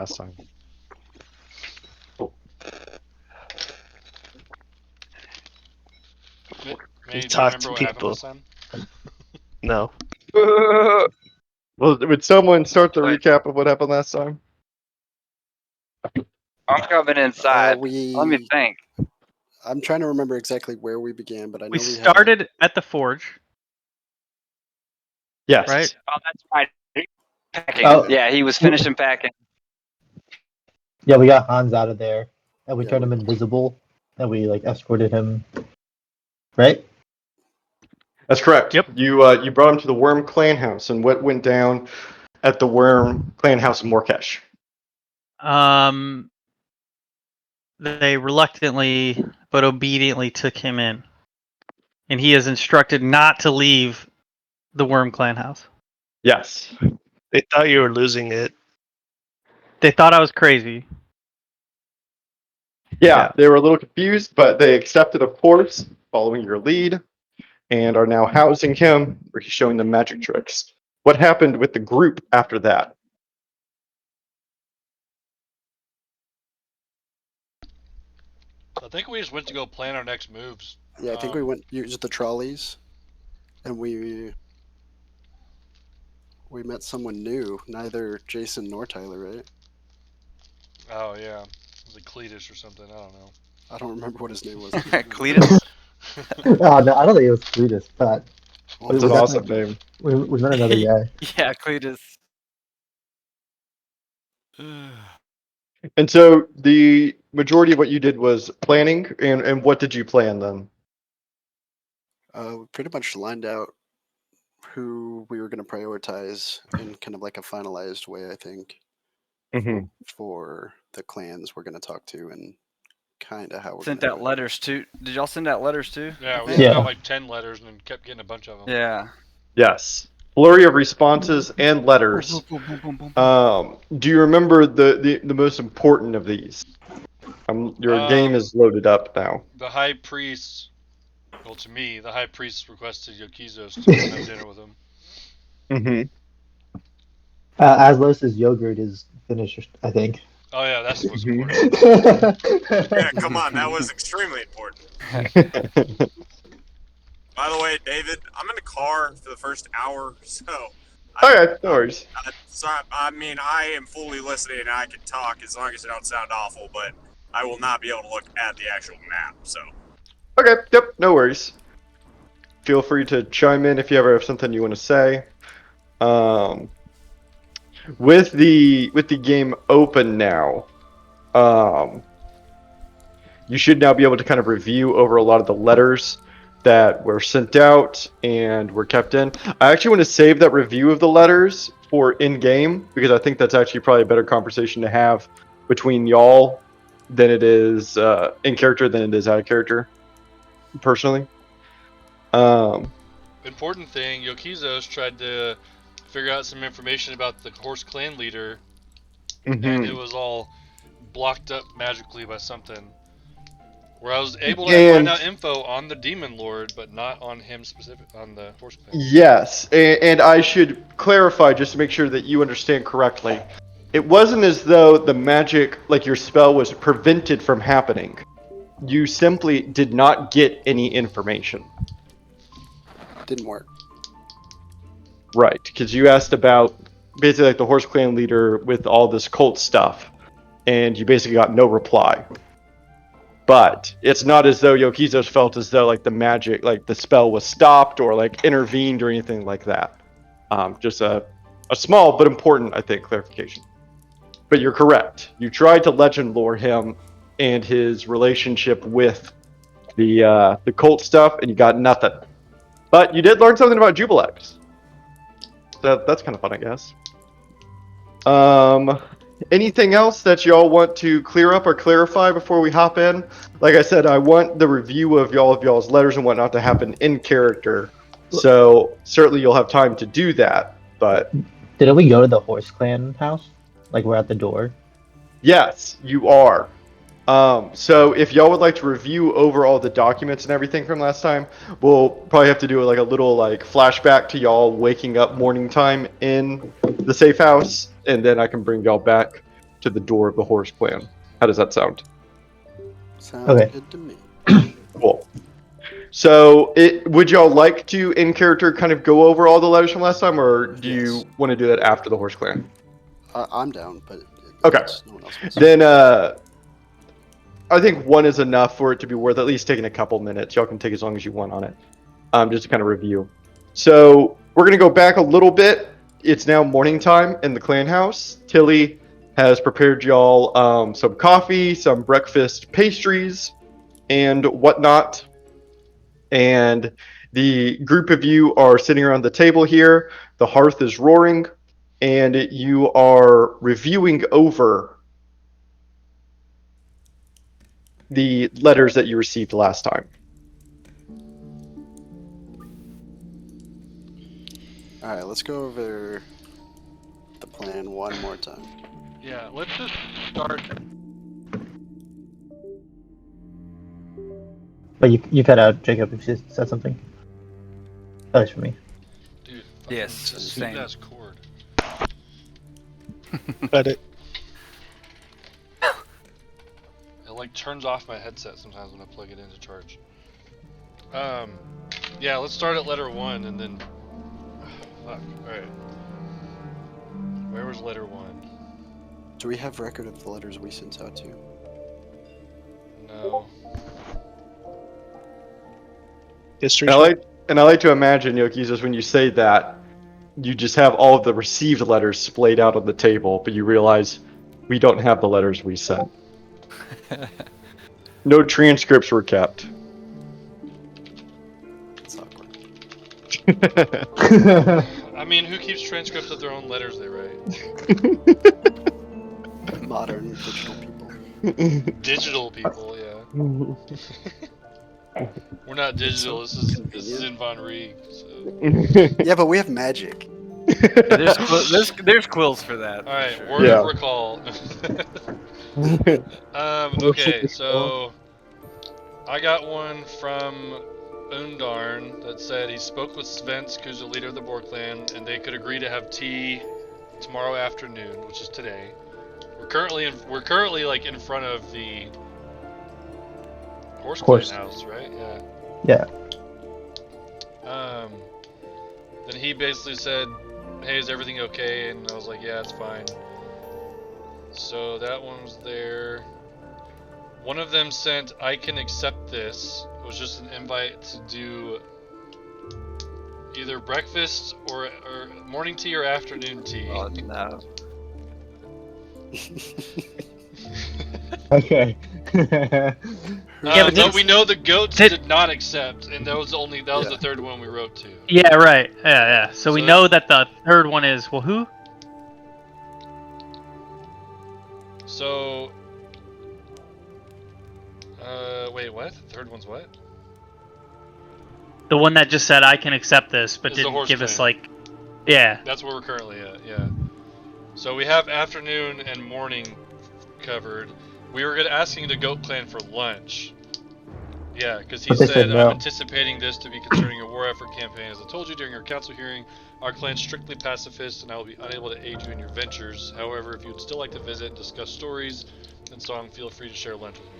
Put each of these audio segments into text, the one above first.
last time. Manny, do you Talk remember to what happened people. last time? No. Well, would someone start the Wait. recap of what happened last time? I'm coming inside. Let me We. think. I'm trying to remember exactly where we began, but I know We we started at the forge, Yes. right? Oh, that's right. Packing. Oh. Yeah, he was finishing packing. Yeah, we got Hans out of there, and we Yeah, turned him invisible, and we like escorted him. Right? That's correct. Yep. You brought him to the Worm Clan House, and what went down at the Worm Clan House in Morkesh? They reluctantly but obediently took him in, and he is instructed not to leave the Worm Clan house. Yes. They thought you were losing it. They thought I was crazy. Yeah, they were a little confused, but they accepted, of course, following your lead, and are now housing him, where he's showing them magic tricks. What happened with the group after that? I think we just went to go plan our next moves. Yeah, I think we went used the trolleys, and we met someone new. Neither Jason nor Tyler, right? Oh yeah, was it Cletus or something? I don't know. I don't remember what his name was. Cletus? Oh no, I don't think it was Cletus, but That's an awesome name. we met another guy. Yeah, Cletus. And so the majority of what you did was planning, and what did you plan then? We pretty much lined out who we were going to prioritize in kind of like a finalized way, I think, Mm-hmm. for the clans we're going to talk to and kind of how we're Sent gonna out do it. letters too. Did y'all send out letters too? Yeah, we I sent think? out like 10 letters and then kept getting a bunch of them. Yeah. Yes. Flurry of responses and letters. Boom, boom, boom, boom, boom. Do you remember the most important of these? Your game is loaded up now. The high priest, well, to me, the high priest requested Yokizos to have dinner with him. Mm-hmm. Aslos' yogurt is finished, I think. Oh yeah, that's what's Mhm. important. Yeah, come on, that was extremely important. By the way, David, I'm in the car for the first hour, so. Okay, no worries. I mean, I am fully listening and I can talk as long as it don't sound awful, but I will not be able to look at the actual map, so. Okay, yep, no worries. Feel free to chime in if you ever have something you want to say. With the game open now, you should now be able to kind of review over a lot of the letters that were sent out and were kept in. I actually want to save that review of the letters for in-game, because I think that's actually probably a better conversation to have between y'all than it is in character than it is out of character, personally. Important thing, Yokizos tried to figure out some information about the horse clan leader, and it was all blocked up magically by something. Where I was able to find out info on the demon lord, but not on him specific, on the horse clan. Yes, and I should clarify just to make sure that you understand correctly. It wasn't as though the magic, like your spell, was prevented from happening. You simply did not get any information. Didn't work. Right, because you asked about basically like the horse clan leader with all this cult stuff, and you basically got no reply. But it's not as though Yokizos felt as though like the magic, like the spell was stopped or like intervened or anything like that. Just a small but important, I think, clarification. But you're correct. You tried to legend lore him and his relationship with the cult stuff, and you got nothing. But you did learn something about Jubilex. So that's kind of fun, I guess. Anything else that y'all want to clear up or clarify before we hop in? Like I said, I want the review of y'all's letters and whatnot to happen in character. So certainly you'll have time to do that. But Didn't we go to the Horse Clan house? Like we're at the door. yes, you are. So if y'all would like to review over all the documents and everything from last time, we'll probably have to do like a little like flashback to y'all waking up morning time in the safe house, and then I can bring y'all back to the door of the Horse Clan. How does that sound? Sounds Okay. good to me. Cool. So, would y'all like to, in character, kind of go over all the letters from last time, or do you Yes. want to do that after the Horse Clan? I'm down, but Okay. it's no one else wants to. Then, I think one is enough for it to be worth at least taking a couple minutes. Y'all can take as long as you want on it, just to kind of review. So, we're going to go back a little bit. It's now morning time in the clan house. Tilly has prepared y'all some coffee, some breakfast pastries, and whatnot. And the group of you are sitting around the table here. The hearth is roaring, and you are reviewing over the letters that you received last time. All right, let's go over the plan one more time. Yeah, let's just start. But you cut out, Jacob, if you said something. At least for me. Dude, Yes, it's a same. sweet ass cord. Got it. It like turns off my headset sometimes when I plug it in to charge. Yeah, let's start at letter 1 and then. Fuck. All right. Where was letter 1? Do we have record of the letters we sent out to? No. History. And I like to imagine, Yokizos, when you say that, you just have all of the received letters splayed out on the table, but you realize we don't have the letters we sent. No transcripts were kept. It's awkward. I mean, who keeps transcripts of their own letters they write? Modern digital people. Digital people, yeah. We're not digital. This is in Von Rieg. So. Yeah, but we have magic. There's quills for that. All right, for word Yeah. of recall. Okay, so I got one from Undarn that said he spoke with Svensk, who's the leader of the Boar clan, and they could agree to have tea tomorrow afternoon, which is today. We're currently like in front of the Horse Clan house, right? Yeah. Yeah. Then he basically said, "Hey, is everything okay?" And I was like, "Yeah, it's fine." So that one was there. One of them sent, "I can accept this." It was just an invite to do either breakfast or morning tea or afternoon tea. Oh no. Okay. Yeah, but we know the goats did not accept, and that was the third one we wrote to. Yeah, right. Yeah. So we So- know that the third one is, well, who? So, wait, what? The third one's what? The one that just said, I can accept this, but It's the didn't Horse give us, Clan. like, yeah. That's where we're currently at, yeah. So we have afternoon and morning covered. We were asking the Goat Clan for lunch. Yeah, because he But they said, said no. I'm anticipating this to be concerning a war effort campaign. As I told you during our council hearing, our clan's strictly pacifist and I will be unable to aid you in your ventures. However, if you would still like to visit and discuss stories and song, feel free to share lunch with me.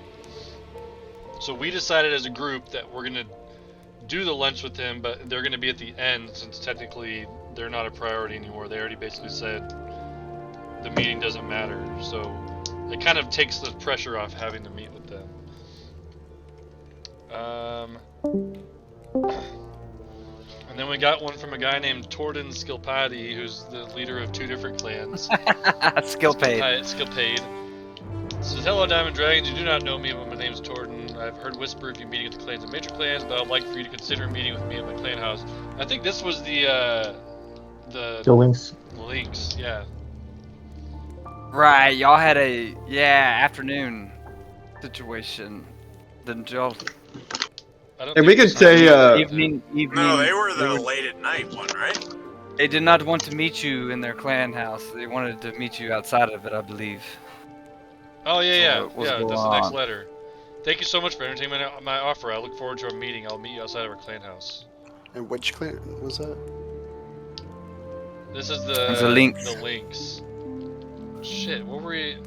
So we decided as a group that we're going to do the lunch with him, but they're going to be at the end since technically they're not a priority anymore. They already basically said the meeting doesn't matter. So it kind of takes the pressure off having to meet with them. And then we got one from a guy named Torden Skilpadi, who's the leader of 2 different clans. Skill paid. Skilpaid. Says, hello Diamond Dragons, you do not know me, but my name is Torden. I've heard whisper of you meeting with the clans and major clans, but I'd like for you to consider meeting with me at my clan house. I think this was the Links. links, yeah. Right, y'all had a afternoon situation, didn't y'all? I don't And think we could this say, was- Evening. No, they were the late at night one, right? They did not want to meet you in their clan house. They wanted to meet you outside of it, I believe. Oh yeah, So what's yeah, going that's the next on? letter. Thank you so much for entertaining my offer. I look forward to our meeting. I'll meet you outside of our clan house. And which clan was that? This is It's the links. The links. Shit, what were we?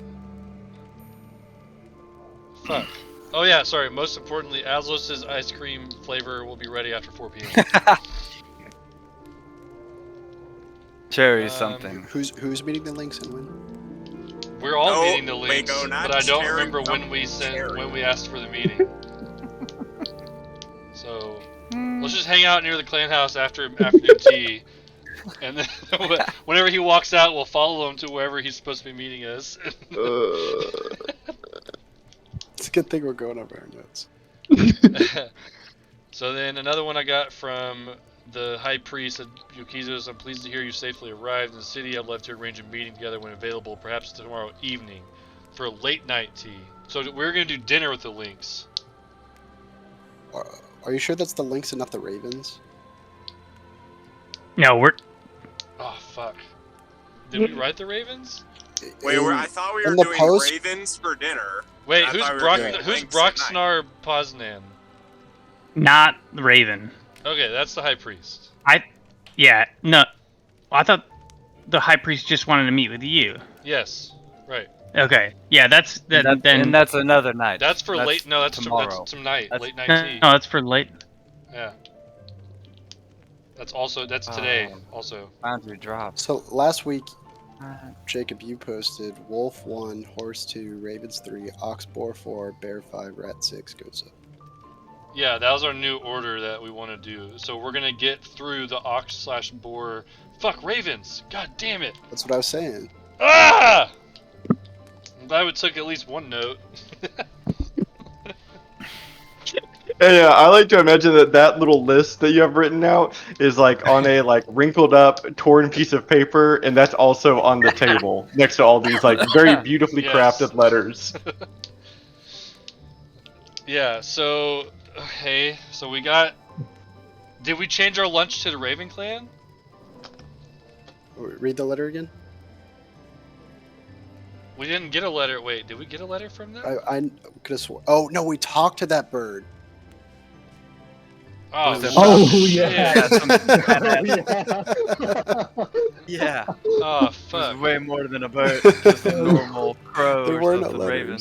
Fuck. Oh yeah, sorry. Most importantly, Azlos's ice cream flavor will be ready after 4 p.m. Cherry Um, something. Who's meeting the links and when? We're all No, meeting the links, Waco, not but I don't cherry, remember when we asked for the meeting. So let's just hang out near the clan house after afternoon tea, and then whenever he walks out, we'll follow him to wherever he's supposed to be meeting us. It's a good thing we're going over our notes. So then another one I got from the high priest of Yukizos. I'm pleased to hear you safely arrived in the city. I'd love to arrange a meeting together when available, perhaps tomorrow evening, for a late night tea. So we're gonna do dinner with the Lynx. Are you sure that's the links and not the Ravens? No, we're Oh fuck! Did we write the Ravens? Wait, I thought we in were the doing post- Ravens for dinner. Wait, I who's thought we were Brock? doing Who's Lynx at night. Broxnar Poznan? not the Raven. Okay, that's the high priest. Yeah, no. I thought the high priest just wanted to meet with you. Yes, right. Okay, yeah, that's that. And that's another night. That's for late. No, that's tomorrow. That's tonight. That's- Late night no, tea. that's for late. Yeah. That's today. Also. Boundary drops. So last week, Jacob, you posted Wolf 1, Horse 2, Ravens 3, Ox Boar 4, Bear 5, Rat 6, Goats up. Yeah, that was our new order that we want to do. So we're gonna get through the ox/boar. Fuck ravens! God damn it! That's what I was saying. Ah! I'm glad we took at least one note. Yeah, I like to imagine that little list that you have written out is like on a like wrinkled up, torn piece of paper, and that's also on the table next to all these like very beautifully Yes. crafted letters. Yeah. So, okay. So we got. Did we change our lunch to the Raven Clan? Read the letter again. We didn't get a letter. Wait, did we get a letter from them? I could have sworn. Oh no, we talked to that bird. Oh, Oh, shit. yeah. Yeah. Oh It fuck. was way more than a bird. Just a normal crow There or were no something. Raven.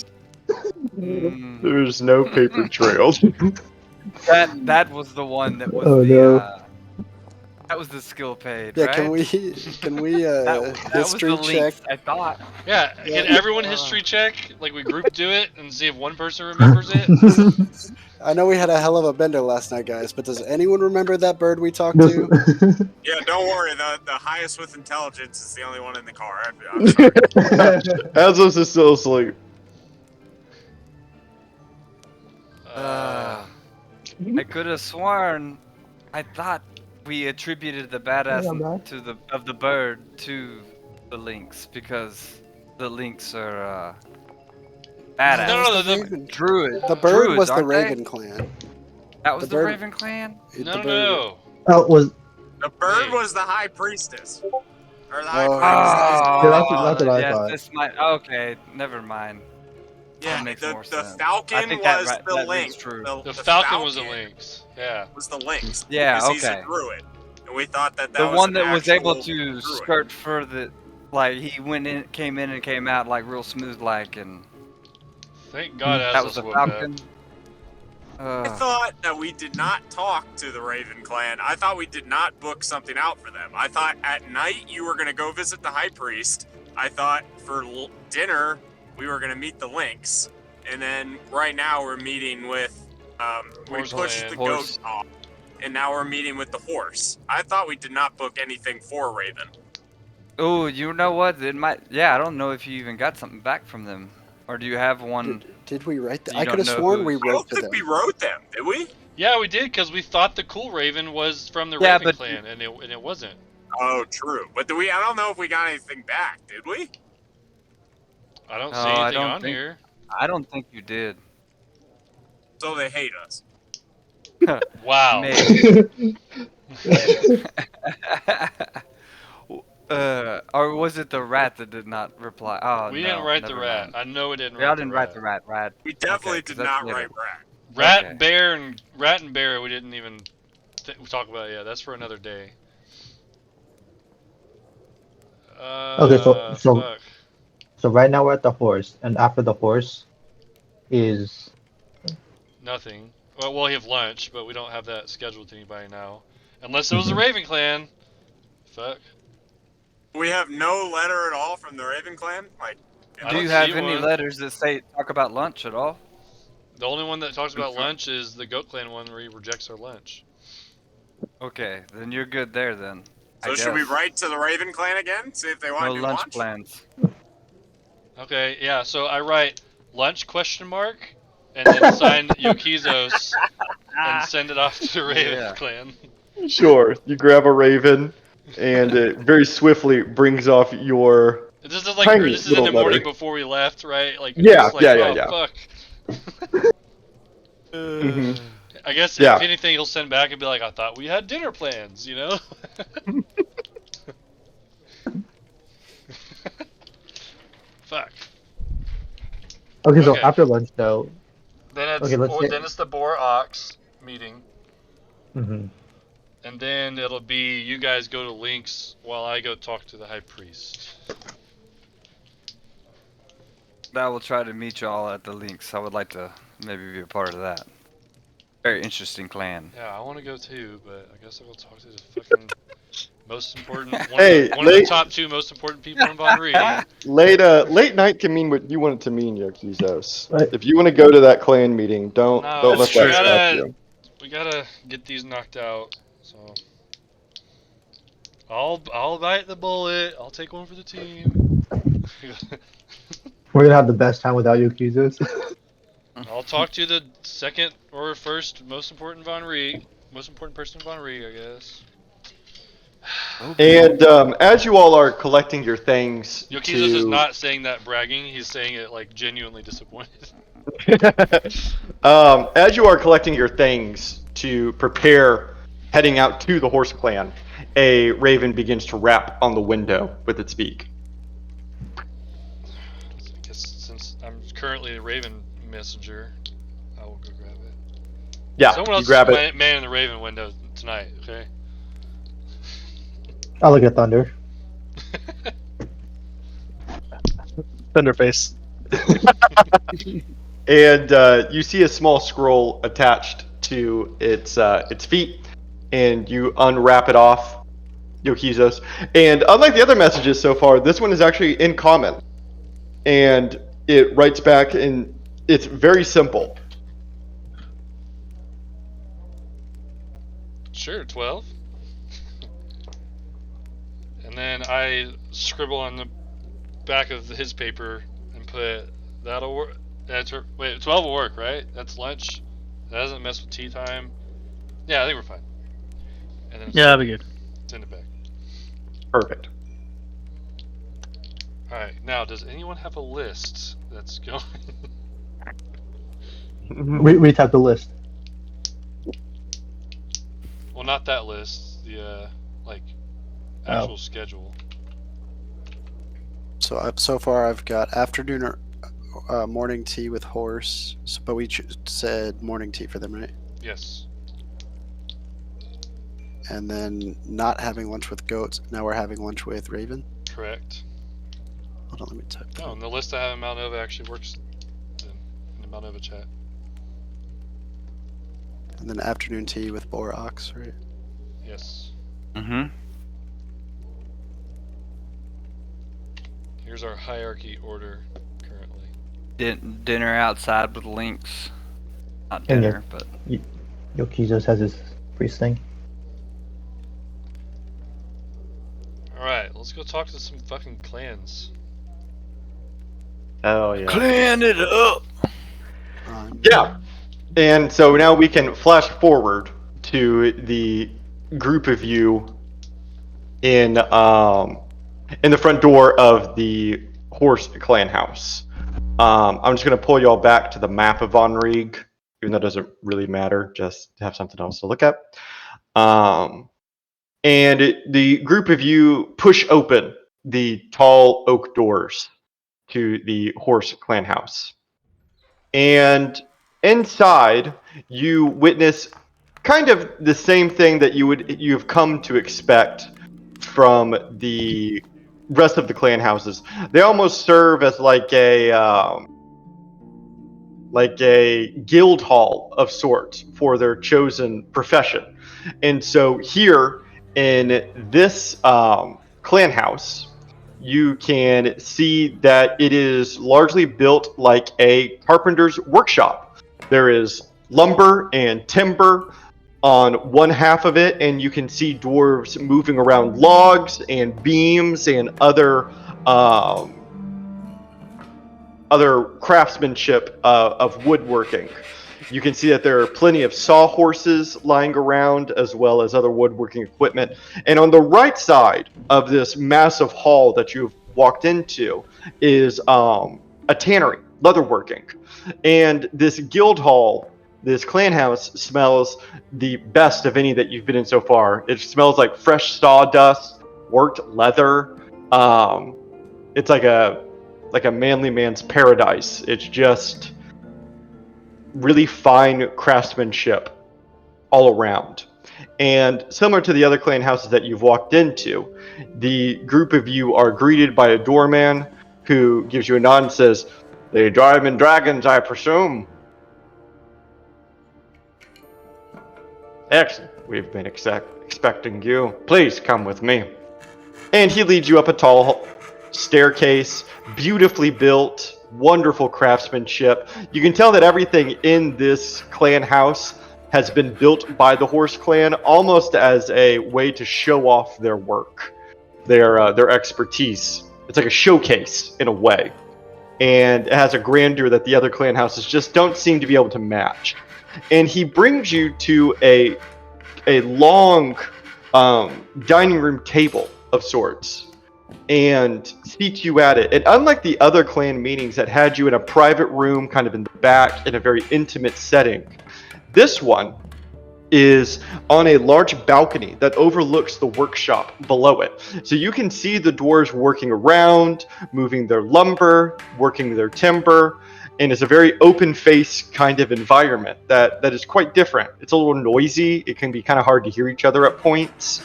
letters. There's no paper trail. That was the one that was Oh, the no. that was the skill paid. Yeah, right? can we That was history the check? links, I thought. Yeah, can everyone history check? Like we group do it and see if one person remembers it. I know we had a hell of a bender last night, guys, but does anyone remember that bird we talked to? Yeah, don't worry. The highest with intelligence is the only one in the car. I'm sorry. Azos is still asleep. I could have sworn. I thought we attributed the badass of the bird to the lynx because the lynx are badass. No, The the Raven- Druid. the bird Druids, was the aren't they? Raven clan. That was the the bird- Raven clan. The no, bird- no. Oh, was The bird Wait. was the high priestess. Or the high Oh, priestess. Yeah, that's what I yes, thought. this might. Okay, never mind. Yeah, That makes the more sense. falcon I think that was right- the that lynx. is true. The falcon was a lynx. Yeah. Was the lynx. Yeah, because he's okay. a druid. And we thought that The was one an that was able actual to druid. skirt further, like he went in, came in, and came out like real smooth, like, and Thank God that was Azos the woke up. falcon. I thought that we did not talk to the Raven clan. I thought we did not book something out for them. I thought at night you were going to go visit the high priest. I thought for dinner we were going to meet the lynx. And then right now we're meeting with, we Horse pushed clan. the Horse. goat off. And now we're meeting with the horse. I thought we did not book anything for Raven. Oh, you know what? It might. Yeah, I don't know if you even got something back from them, or do you have one? Did we write that? You I don't could have know sworn who's- we I wrote don't to think them. we wrote them, did we? Yeah, we did because we thought the cool Raven was from the Yeah, Raven but- clan, and it wasn't. Oh, true. But do we? I don't know if we got anything back, did we? I don't see No, I anything don't on think- here. I don't think you did. So they hate us. Wow. Maybe. Or was it the rat that did not reply? Oh, We no, didn't write the never rat. mind. I know we didn't Y'all write didn't the write the rat, right? We definitely Okay, 'cause did that's not later. write rat. Rat, Okay. rat and bear. We didn't even talk about. Yeah, that's for another day. Okay, so- Fuck. So right now we're at the horse, and after the horse is Nothing. Well, we have lunch, but we don't have that scheduled with anybody now. Unless it was the Raven Clan. Fuck. We have no letter at all from the Raven Clan? Like, I Do don't you have see any one. letters that say talk about lunch at all? The only one that talks about lunch is the Goat Clan one where he rejects our lunch. Okay, then you're good there then. so should we write to the Raven Clan again? See if they want No to do lunch lunch? plans. Okay, yeah, so I write lunch question mark and then sign Yokizos and send it off to the Raven Yeah. Clan. Sure. You grab a raven, and it very swiftly brings off your. This is like Tiny this is in the little morning letter. before we left, right? Like Yeah, just like, yeah, oh, yeah. fuck. Mhm. I guess Yeah. if anything, he'll send back and be like, I thought we had dinner plans, you know? Fuck. okay. So Okay. after lunch, though. Then it's Okay, let's say- then it's the Boar Ox meeting, hmm and then it'll be you guys go to Lynx while I go talk to the High Priest. I will try to meet y'all at the links. I would like to maybe be a part of that. Very interesting clan. Yeah, I want to go too, but I guess I'll go talk to the fucking most important Hey, one of the late- top 2 most important people in Von Reed. Late night can mean what you want it to mean, Yokizos. Right. If you want to go to that clan meeting, don't No, let that's that true. stop you. We gotta get these knocked out. So I'll bite the bullet. I'll take one for the team. We're gonna have the best time without Yokizos. I'll talk to the second or first most important person in Von Reed, I guess. And as you all are collecting your things, Yokizos is not saying that bragging. He's saying it like genuinely disappointed. As you are collecting your things to prepare heading out to the horse clan, a raven begins to rap on the window with its beak. I guess since I'm currently a Raven messenger, I will go grab it. Yeah, Someone you else grab is it. man in the Raven window tonight, okay? I'll look at Thunder. Thunderface. And you see a small scroll attached to its feet, and you unwrap it off, Yokizos. And unlike the other messages so far, this one is actually in common, and it writes back, and it's very simple. Sure, 12. And then I scribble on the back of his paper and put, that'll work. Wait, 12 will work, right? That's lunch. That doesn't mess with tea time. Yeah, I think we're fine. And then Yeah, that'll be good. send it back. Perfect. Alright, now, does anyone have a list that's going? We have the list. Well, not that list. The, actual schedule. So far I've got afternoon or morning tea with horse, but we said morning tea for them, right? Yes. And then not having lunch with goats. Now we're having lunch with raven. Correct. Hold on, let me type that. Oh, and the list I have in Malnova actually works in the Malnova chat. And then afternoon tea with boar ox, right? Yes. Mm-hmm. Here's our hierarchy order currently. Dinner outside with links. Not And dinner, but Yokizos has his priest thing. Alright, let's go talk to some fucking clans. Oh yeah. clan it up. Yeah. And so now we can flash forward to the group of you in the front door of the horse clan house. I'm just gonna pull you all back to the map of Von Rieg, even though it doesn't really matter, just to have something else to look at. The group of you push open the tall oak doors to the horse clan house. And inside, you witness kind of the same thing that you've come to expect from the rest of the clan houses. They almost serve as like like a guild hall of sorts for their chosen profession. And so here in this clan house, you can see that it is largely built like a carpenter's workshop. There is lumber and timber on one half of it, and you can see dwarves moving around logs and beams and other craftsmanship of woodworking. You can see that there are plenty of sawhorses lying around, as well as other woodworking equipment. And on the right side of this massive hall that you've walked into is a tannery, leatherworking. And this guild hall, this clan house, smells the best of any that you've been in so far. It smells like fresh sawdust, worked leather. It's like a manly man's paradise. It's just really fine craftsmanship all around. And similar to the other clan houses that you've walked into, the group of you are greeted by a doorman who gives you a nod and says, "The Diamond Dragons, I presume." "Excellent. We've been expecting you. Please come with me." And he leads you up a tall staircase, beautifully built, wonderful craftsmanship. You can tell that everything in this clan house has been built by the Horse Clan almost as a way to show off their work, their expertise. It's like a showcase in a way. And it has a grandeur that the other clan houses just don't seem to be able to match. And he brings you to a long dining room table of sorts and seats you at it. And unlike the other clan meetings that had you in a private room kind of in the back in a very intimate setting, this one is on a large balcony that overlooks the workshop below it. So you can see the dwarves working around, moving their lumber, working their timber, and it's a very open face kind of environment that is quite different. It's a little noisy. It can be kind of hard to hear each other at points.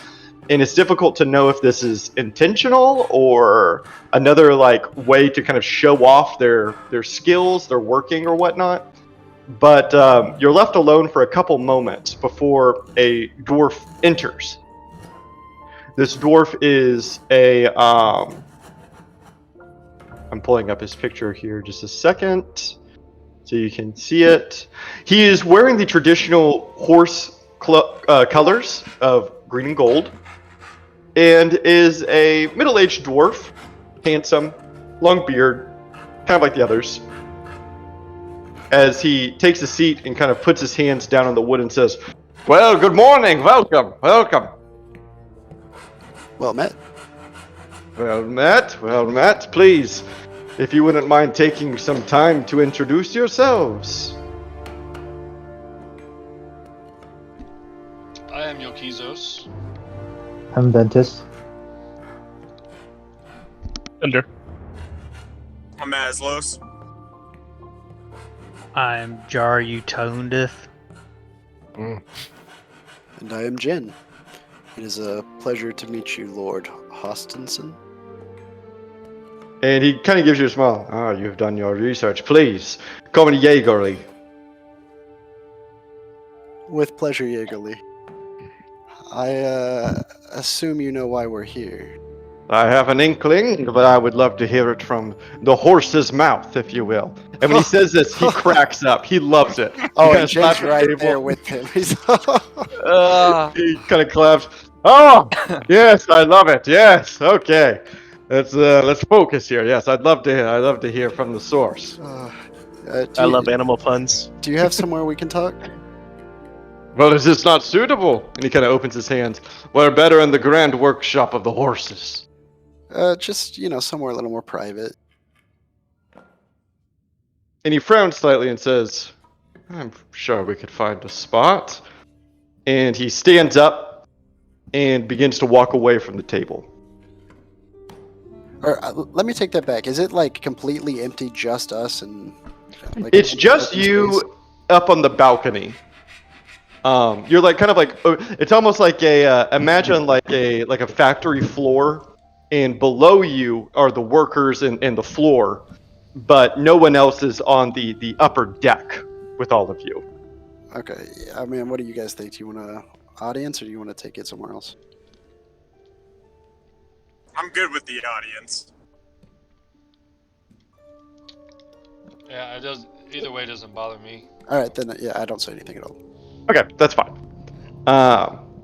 And it's difficult to know if this is intentional or another way to kind of show off their skills, their working or whatnot. But you're left alone for a couple moments before a dwarf enters. This dwarf is I'm pulling up his picture here just a second so you can see it. He is wearing the traditional horse colors of green and gold, and is a middle-aged dwarf, handsome, long beard, kind of like the others. As he takes a seat and kind of puts his hands down on the wood and says, "Well, good morning, welcome. Well met. Well met, please, if you wouldn't mind taking some time to introduce yourselves." I am Yokizos. I'm Ventus. Under. I'm Maslos. I'm Jar Utondith. And I am Jen. It is a pleasure to meet you, Lord Hostinson. And he kind of gives you a smile. "Ah, you've done your research. Please, call me Jaegerly." With pleasure, Jaegerly. I assume you know why we're here. "I have an inkling, but I would love to hear it from the horse's mouth, if you will." And when he says this, he cracks up. He loves it. Oh, He and kinda slaps Jen's the right table. there with him. He's He kind of claps. "Oh, yes, I love it. Yes, okay. Let's focus here. Yes, I'd love to hear from the source." I love animal puns. Do you have somewhere we can talk? "Well, is this not suitable?" And he kind of opens his hands. "We're better in the grand workshop of the horses." Just, somewhere a little more private. And he frowns slightly and says, "I'm sure we could find a spot." And he stands up and begins to walk away from the table. Or let me take that back. Is it completely empty, just us and? It's just you space? up on the balcony. You're it's almost like imagine like a factory floor, and below you are the workers and the floor, but no one else is on the upper deck with all of you. Okay. I mean, what do you guys think? Do you want to audience or do you want to take it somewhere else? I'm good with the audience. Yeah, it does. Either way, doesn't bother me. All right, then. Yeah, I don't say anything at all. Okay, that's fine.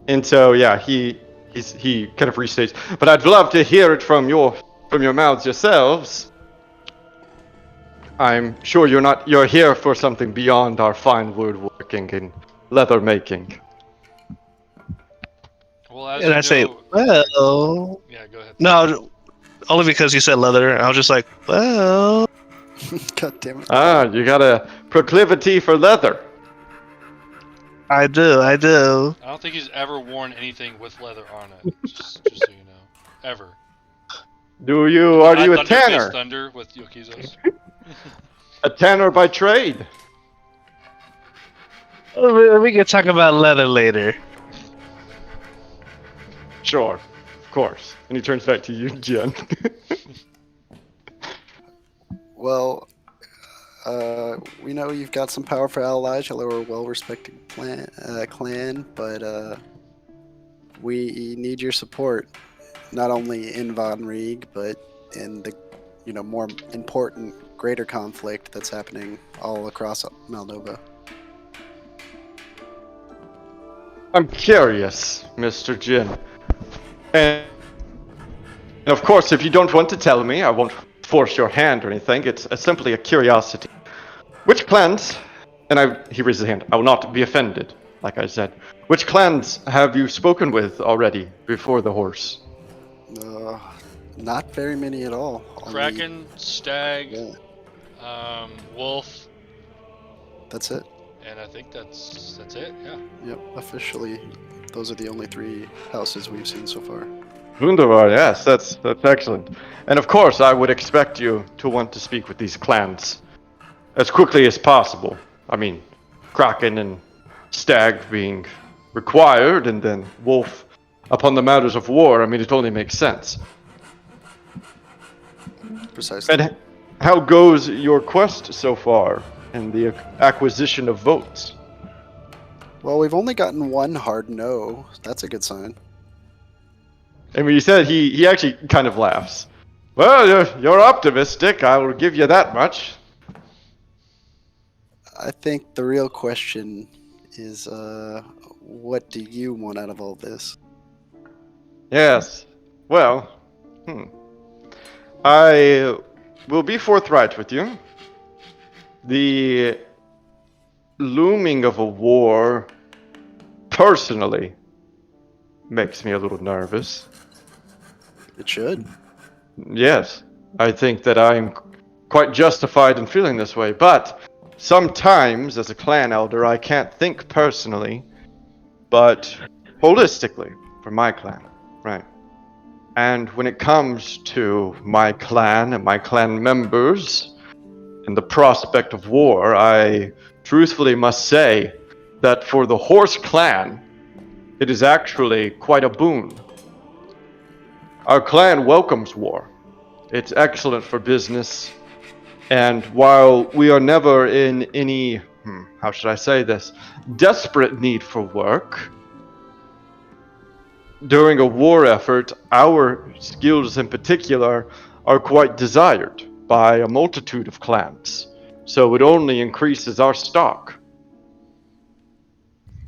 And so yeah, he kind of restates. But I'd love to hear it from your mouths yourselves. I'm sure you're here for something beyond our fine woodworking and leather making. Well, as And you I say, know, well, yeah, go ahead. no, only because you said leather. I was just like, well, God damn it. You got a proclivity for leather. I do. I don't think he's ever worn anything with leather on it. Just so you know, ever. Are you a Thunderface tanner? Thunder with Yokizos. A tanner by trade? We can talk about leather later. Sure, of course. And he turns back to you, Jen. Well, we know you've got some powerful allies. Y'all are a well-respected clan, but we need your support, not only in Von Rieg, but in the, more important, greater conflict that's happening all across Malnova. I'm curious, Mr. Jin. And of course, if you don't want to tell me, I won't force your hand or anything. It's simply a curiosity. Which clans, and he raises his hand, I will not be offended, like I said. Which clans have you spoken with already before the horse? Not very many at all. Kraken, Stag, Yeah, Wolf. that's it. And I think that's it. Yeah. Yep, officially, those are the only 3 houses we've seen so far. Wunderbar, yes, that's excellent. And of course, I would expect you to want to speak with these clans as quickly as possible. I mean, Kraken and Stag being required, and then Wolf upon the matters of war. I mean, it only makes sense. Precisely. And how goes your quest so far in the acquisition of votes? Well, we've only gotten 1 hard no. That's a good sign. And when you said he actually kind of laughs. Well, you're optimistic. I will give you that much. I think the real question is, what do you want out of all this? Yes. Well, I will be forthright with you. The looming of a war, personally, makes me a little nervous. It should. Yes, I think that I'm quite justified in feeling this way, but sometimes, as a clan elder, I can't think personally, but holistically for my clan, right? And when it comes to my clan and my clan members and the prospect of war, I truthfully must say that for the Horse clan, it is actually quite a boon. Our clan welcomes war. It's excellent for business. And while we are never in any, how should I say this, desperate need for work, during a war effort, our skills in particular are quite desired by a multitude of clans. So it only increases our stock.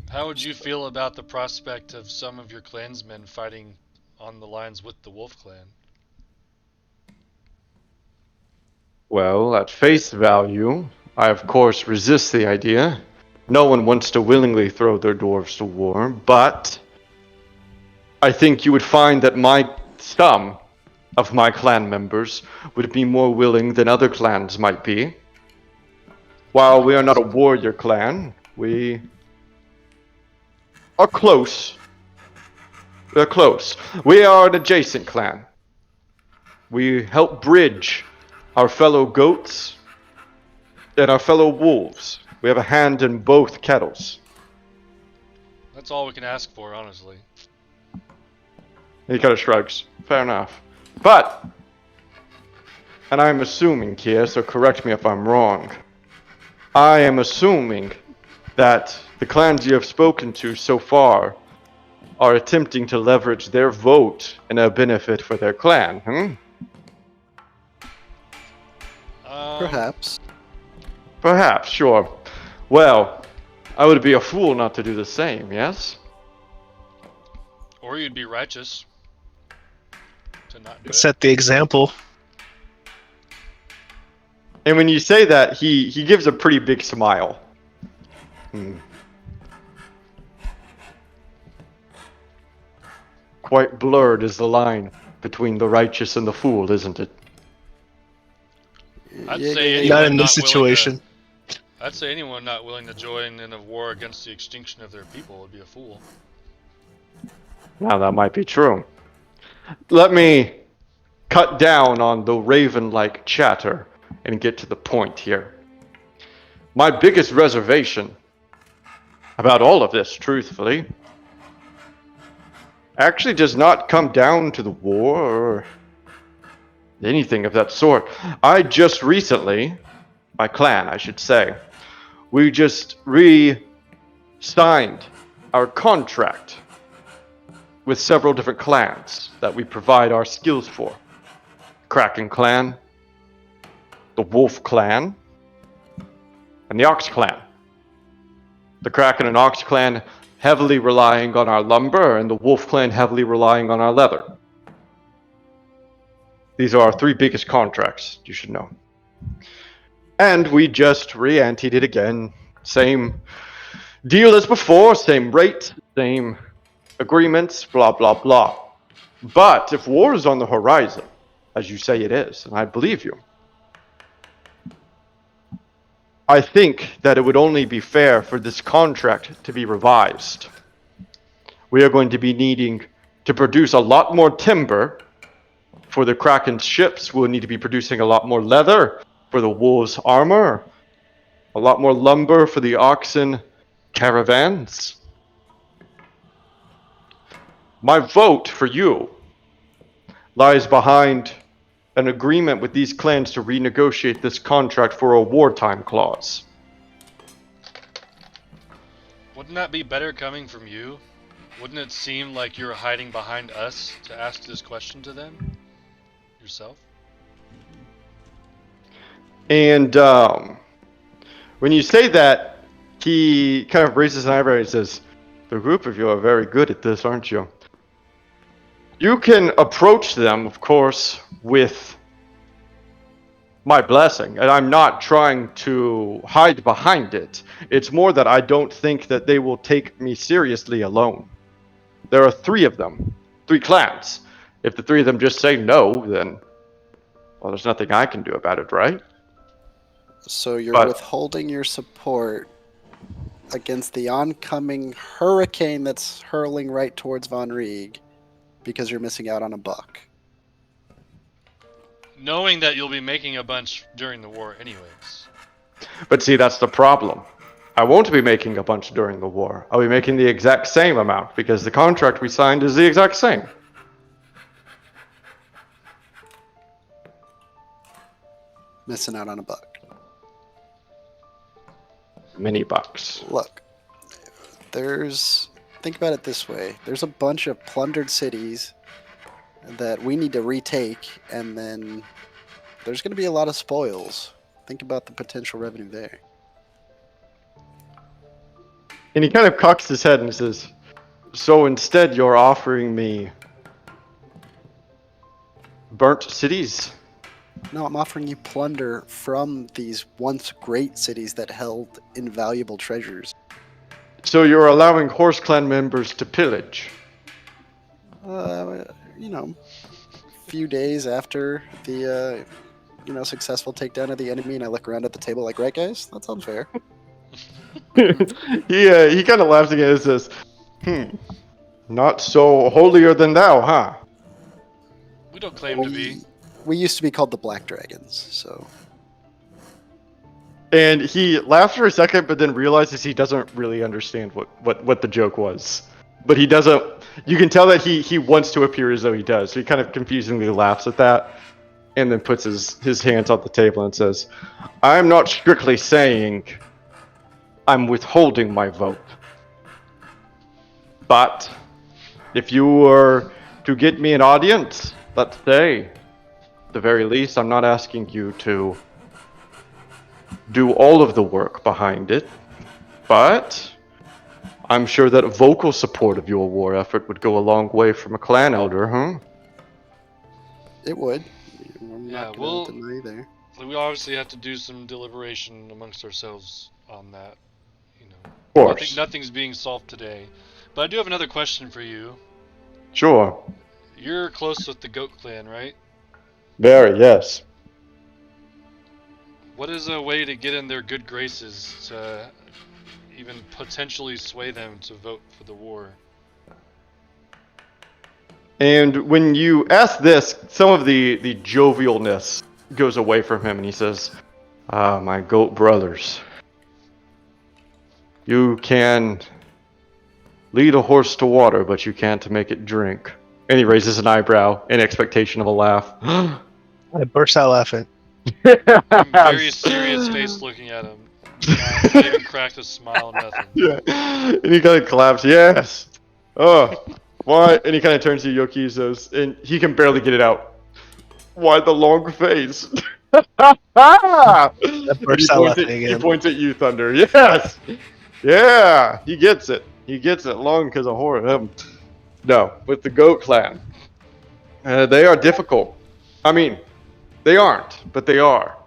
How would you feel about the prospect of some of your clansmen fighting on the lines with the Wolf Clan? Well, at face value, I of course resist the idea. No one wants to willingly throw their dwarves to war, but I think you would find that some of my clan members would be more willing than other clans might be. While we are not a warrior clan, we are close. We're close. We are an adjacent clan. We help bridge our fellow goats and our fellow wolves. We have a hand in both kettles. That's all we can ask for, honestly. He kind of shrugs. Fair enough. But and I'm assuming here, so correct me if I'm wrong. I am assuming that the clans you have spoken to so far are attempting to leverage their vote in a benefit for their clan, Perhaps. Perhaps, sure. Well, I would be a fool not to do the same, yes? Or you'd be righteous to not do it. Set the example. And when you say that, he gives a pretty big smile. Quite blurred is the line between the righteous and the fool, isn't it? I'd Yeah, say yeah, anyone Not in this not willing to- situation. I'd say anyone not willing to join in a war against the extinction of their people would be a fool. Now, that might be true. Let me cut down on the raven-like chatter and get to the point here. My biggest reservation about all of this, truthfully, actually does not come down to the war or anything of that sort. I just recently, my clan, I should say, we just re-signed our contract with several different clans that we provide our skills for. Kraken clan, the Wolf clan, and the Ox clan. The Kraken and Ox clan heavily relying on our lumber, and the Wolf clan heavily relying on our leather. These are our three biggest contracts, you should know. And we just re-anteed it again. Same deal as before, same rate, same agreements, blah, blah, blah. But if war is on the horizon, as you say it is, and I believe you, I think that it would only be fair for this contract to be revised. We are going to be needing to produce a lot more timber for the Kraken's ships. We'll need to be producing a lot more leather for the Wolves' armor, a lot more lumber for the Oxen caravans. My vote for you lies behind an agreement with these clans to renegotiate this contract for a wartime clause. Wouldn't that be better coming from you? Wouldn't it seem like you're hiding behind us to ask this question to them? Yourself? And when you say that, he kind of raises an eyebrow and says, "The group of you are very good at this, aren't you?" You can approach them, of course, with my blessing, and I'm not trying to hide behind it. It's more that I don't think that they will take me seriously alone. There are three of them, three clans. If the three of them just say no, then, well, there's nothing I can do about it, right? So you're But- withholding your support against the oncoming hurricane that's hurling right towards Von Rieg because you're missing out on a buck. Knowing that you'll be making a bunch during the war anyways. But see, that's the problem. I won't be making a bunch during the war. I'll be making the exact same amount because the contract we signed is the exact same. Missing out on a buck. Many bucks. Look, think about it this way. There's a bunch of plundered cities that we need to retake, and then there's going to be a lot of spoils. Think about the potential revenue there. And he kind of cocks his head and says, "So instead you're offering me burnt cities?" No, I'm offering you plunder from these once great cities that held invaluable treasures. So you're allowing Horse Clan members to pillage? You know, few days after the, successful takedown of the enemy, and I look around at the table like, right, guys? That sounds fair. He kind of laughs again and says, "Not so holier than thou, huh?" We don't claim to be. We used to be called the Black Dragons, so... And he laughs for a second, but then realizes he doesn't really understand what the joke was. But he doesn't... You can tell that he wants to appear as though he does, so he kind of confusingly laughs at that. and then puts his hands on the table and says, I'm not strictly saying I'm withholding my vote. But if you were to get me an audience, let's say, at the very least, I'm not asking you to do all of the work behind it, but I'm sure that vocal support of your war effort would go a long way from a clan elder, huh? It would. I'm Yeah, not going to deny there. We obviously have to do some deliberation amongst ourselves on that. You know, Of course. nothing's being solved today. But I do have another question for you. Sure. You're close with the Goat Clan, right? Very, yes. What is a way to get in their good graces to even potentially sway them to vote for the war? And when you ask this, some of the jovialness goes away from him, and he says, Ah, my goat brothers, you can lead a horse to water, but you can't make it drink. And he raises an eyebrow in expectation of a laugh. I burst out laughing. I'm very serious face looking at him. Not even cracked a smile, nothing. Yeah. And he kind of claps, yes. Oh, why? And he kind of turns to Yokizos, and he can barely get it out. Why the long face? I And burst out laughing he again. points at you, Thunder. Yes. Yeah, he gets it. He gets it long because of horror. No, with the Goat Clan, they are difficult. I mean, they aren't, but they are.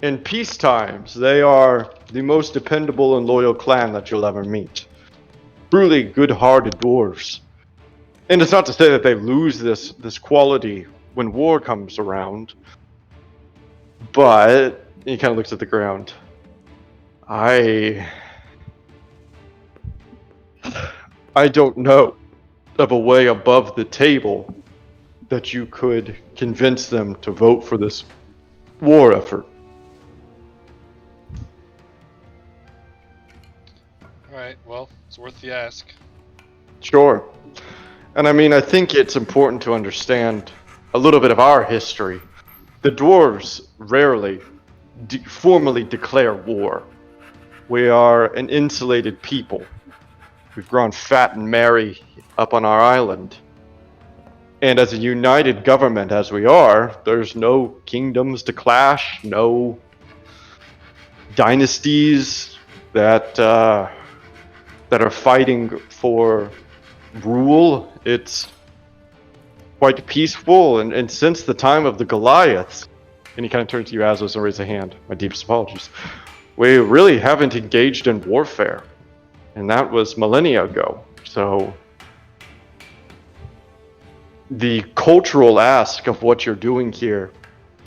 In peace times, they are the most dependable and loyal clan that you'll ever meet. Truly good-hearted dwarves. And it's not to say that they lose this quality when war comes around, but he kind of looks at the ground. I don't know of a way above the table that you could convince them to vote for this war effort. Alright, well, it's worth the ask. Sure. And I mean, I think it's important to understand a little bit of our history. The dwarves rarely formally declare war. We are an insulated people. We've grown fat and merry up on our island. And as a united government as we are, there's no kingdoms to clash, no dynasties that are fighting for rule. It's quite peaceful, and since the time of the Goliaths, and he kind of turns to you, Azos, and raises a hand. My deepest apologies. We really haven't engaged in warfare, and that was millennia ago. So the cultural ask of what you're doing here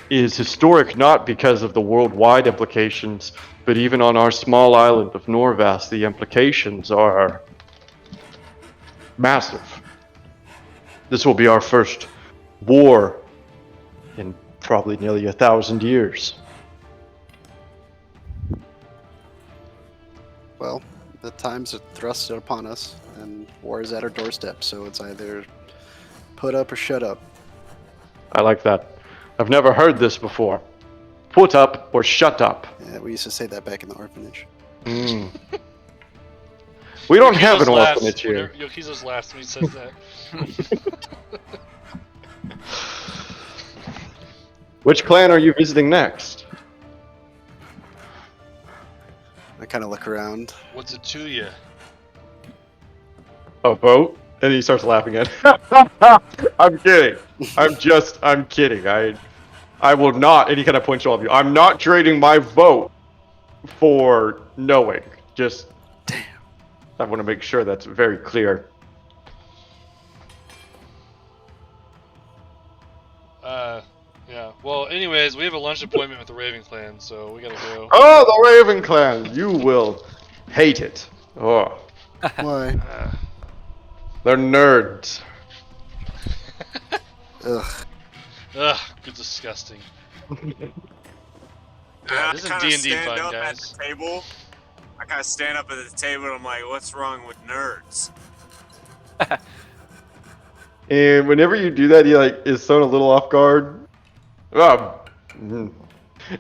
is historic, not because of the worldwide implications, but even on our small island of Norvas, the implications are massive. This will be our first war in probably nearly 1,000 years. Well, the times are thrusted upon us, and war is at our doorstep, so it's either put up or shut up. I like that. I've never heard this before. Put up or shut up. Yeah, we used to say that back in the orphanage. Mm. We don't have an laughs orphanage here. Yokizos laughs when he says that. Which clan are you visiting next? I kind of look around. What's it to you? A vote? And he starts laughing at I'm kidding. I'm kidding. I will not, and he kind of points to all of you. I'm not trading my vote for knowing. Just, damn. I want to make sure that's very clear. Yeah. Well, anyways, we have a lunch appointment with the Raven Clan, so we gotta go. Oh, the Raven Clan! You will hate it. Oh, Why? they're nerds. Ugh. Ugh, it's disgusting. I this is kind of D&D stand fun, up guys. at the table. I kind of stand up at the table and I'm like, what's wrong with nerds? And whenever you do that, he is thrown a little off guard. Mm,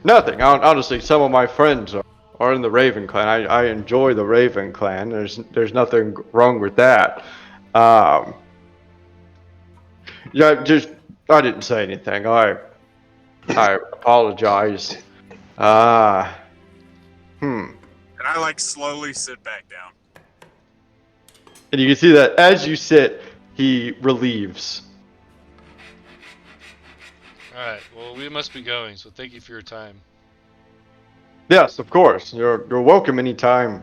nothing. Honestly, some of my friends are in the Raven Clan. I enjoy the Raven Clan. There's nothing wrong with that. Um, yeah, just I didn't say anything. I apologize. Uh, hmm. And I like slowly sit back down. And you can see that as you sit, he relieves. Alright, well, we must be going, so thank you for your time. Yes, of course. You're welcome anytime.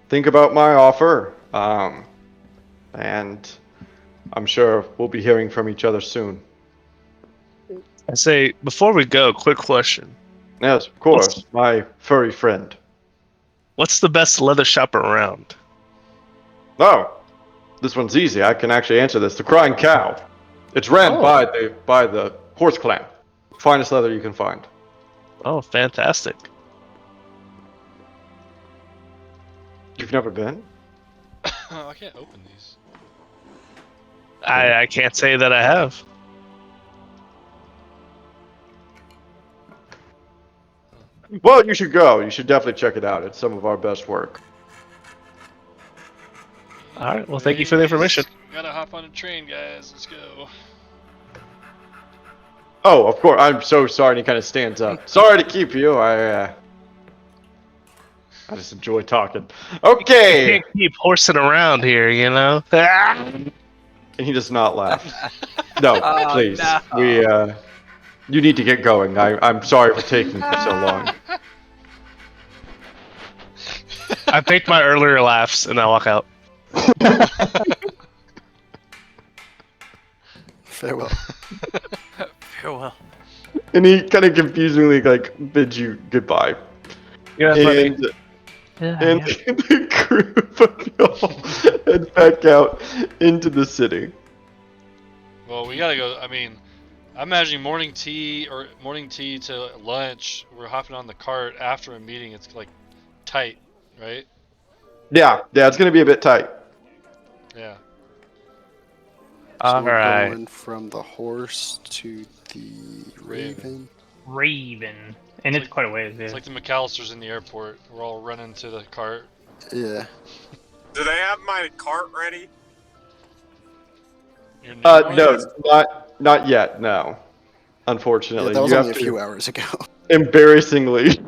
Think about my offer. And I'm sure we'll be hearing from each other soon. I say, before we go, quick question. Yes, of course. My furry friend. What's the best leather shop around? Oh, this one's easy. I can actually answer this. The Crying Cow. It's ran Oh. by the Horse Clan. Finest leather you can find. Oh, fantastic. You've never been? I can't open these. I can't say that I have. Well, you should go. You should definitely check it out. It's some of our best work. Alright, well, thank you for the information. Gotta hop on a train, guys. Let's go. Oh, of course. I'm so sorry. And he kind of stands up. Sorry to keep you. I just enjoy talking. You Okay. can't keep horsing around here, you know? And he does not laugh. No, Oh, please. no. You need to get going. I'm sorry for taking so long. I take my earlier laughs and I walk out. Farewell. Farewell. And he kind of confusingly bids you goodbye. Yeah, And the group of y'all head back out into the city. Well, we gotta go. I mean, I'm imagining morning tea to lunch. We're hopping on the cart after a meeting. It's like tight, right? Yeah, it's gonna be a bit tight. Yeah. So we're Alright. going from the horse to the raven. Raven. And it's quite a ways, yeah. It's like the McAllisters in the airport. We're all running to the cart. Yeah. Do they have my cart ready? Your new one? No, not yet. No, Yeah, unfortunately, that was you only a have to few hours ago. embarrassingly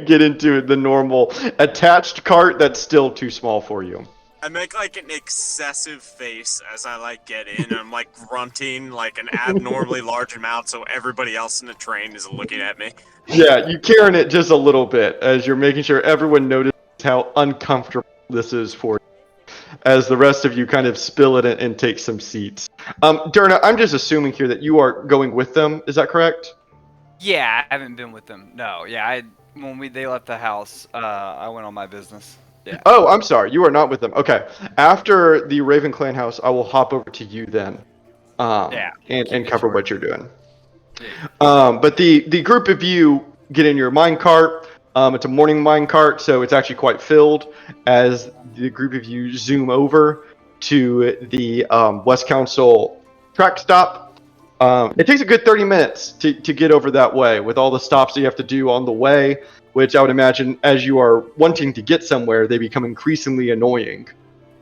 get into the normal attached cart that's still too small for you. I make like an excessive face as I like get in. I'm like grunting like an abnormally large amount, so everybody else in the train is looking at me. Yeah, you carrying it just a little bit as you're making sure everyone notices how uncomfortable this is for you. As the rest of you kind of spill it and take some seats. Derna, I'm just assuming here that you are going with them. Is that correct? Yeah, I haven't been with them. No, yeah, when they left the house, I went on my business. Yeah. Oh, I'm sorry. You are not with them. Okay. After the Raven Clan house, I will hop over to you then. Yeah, And keep it cover short. what you're doing. Yeah. But the group of you get in your minecart. It's a morning minecart, so it's actually quite filled as the group of you zoom over to the West Council track stop. It takes a good 30 minutes to get over that way with all the stops that you have to do on the way, which I would imagine as you are wanting to get somewhere, they become increasingly annoying.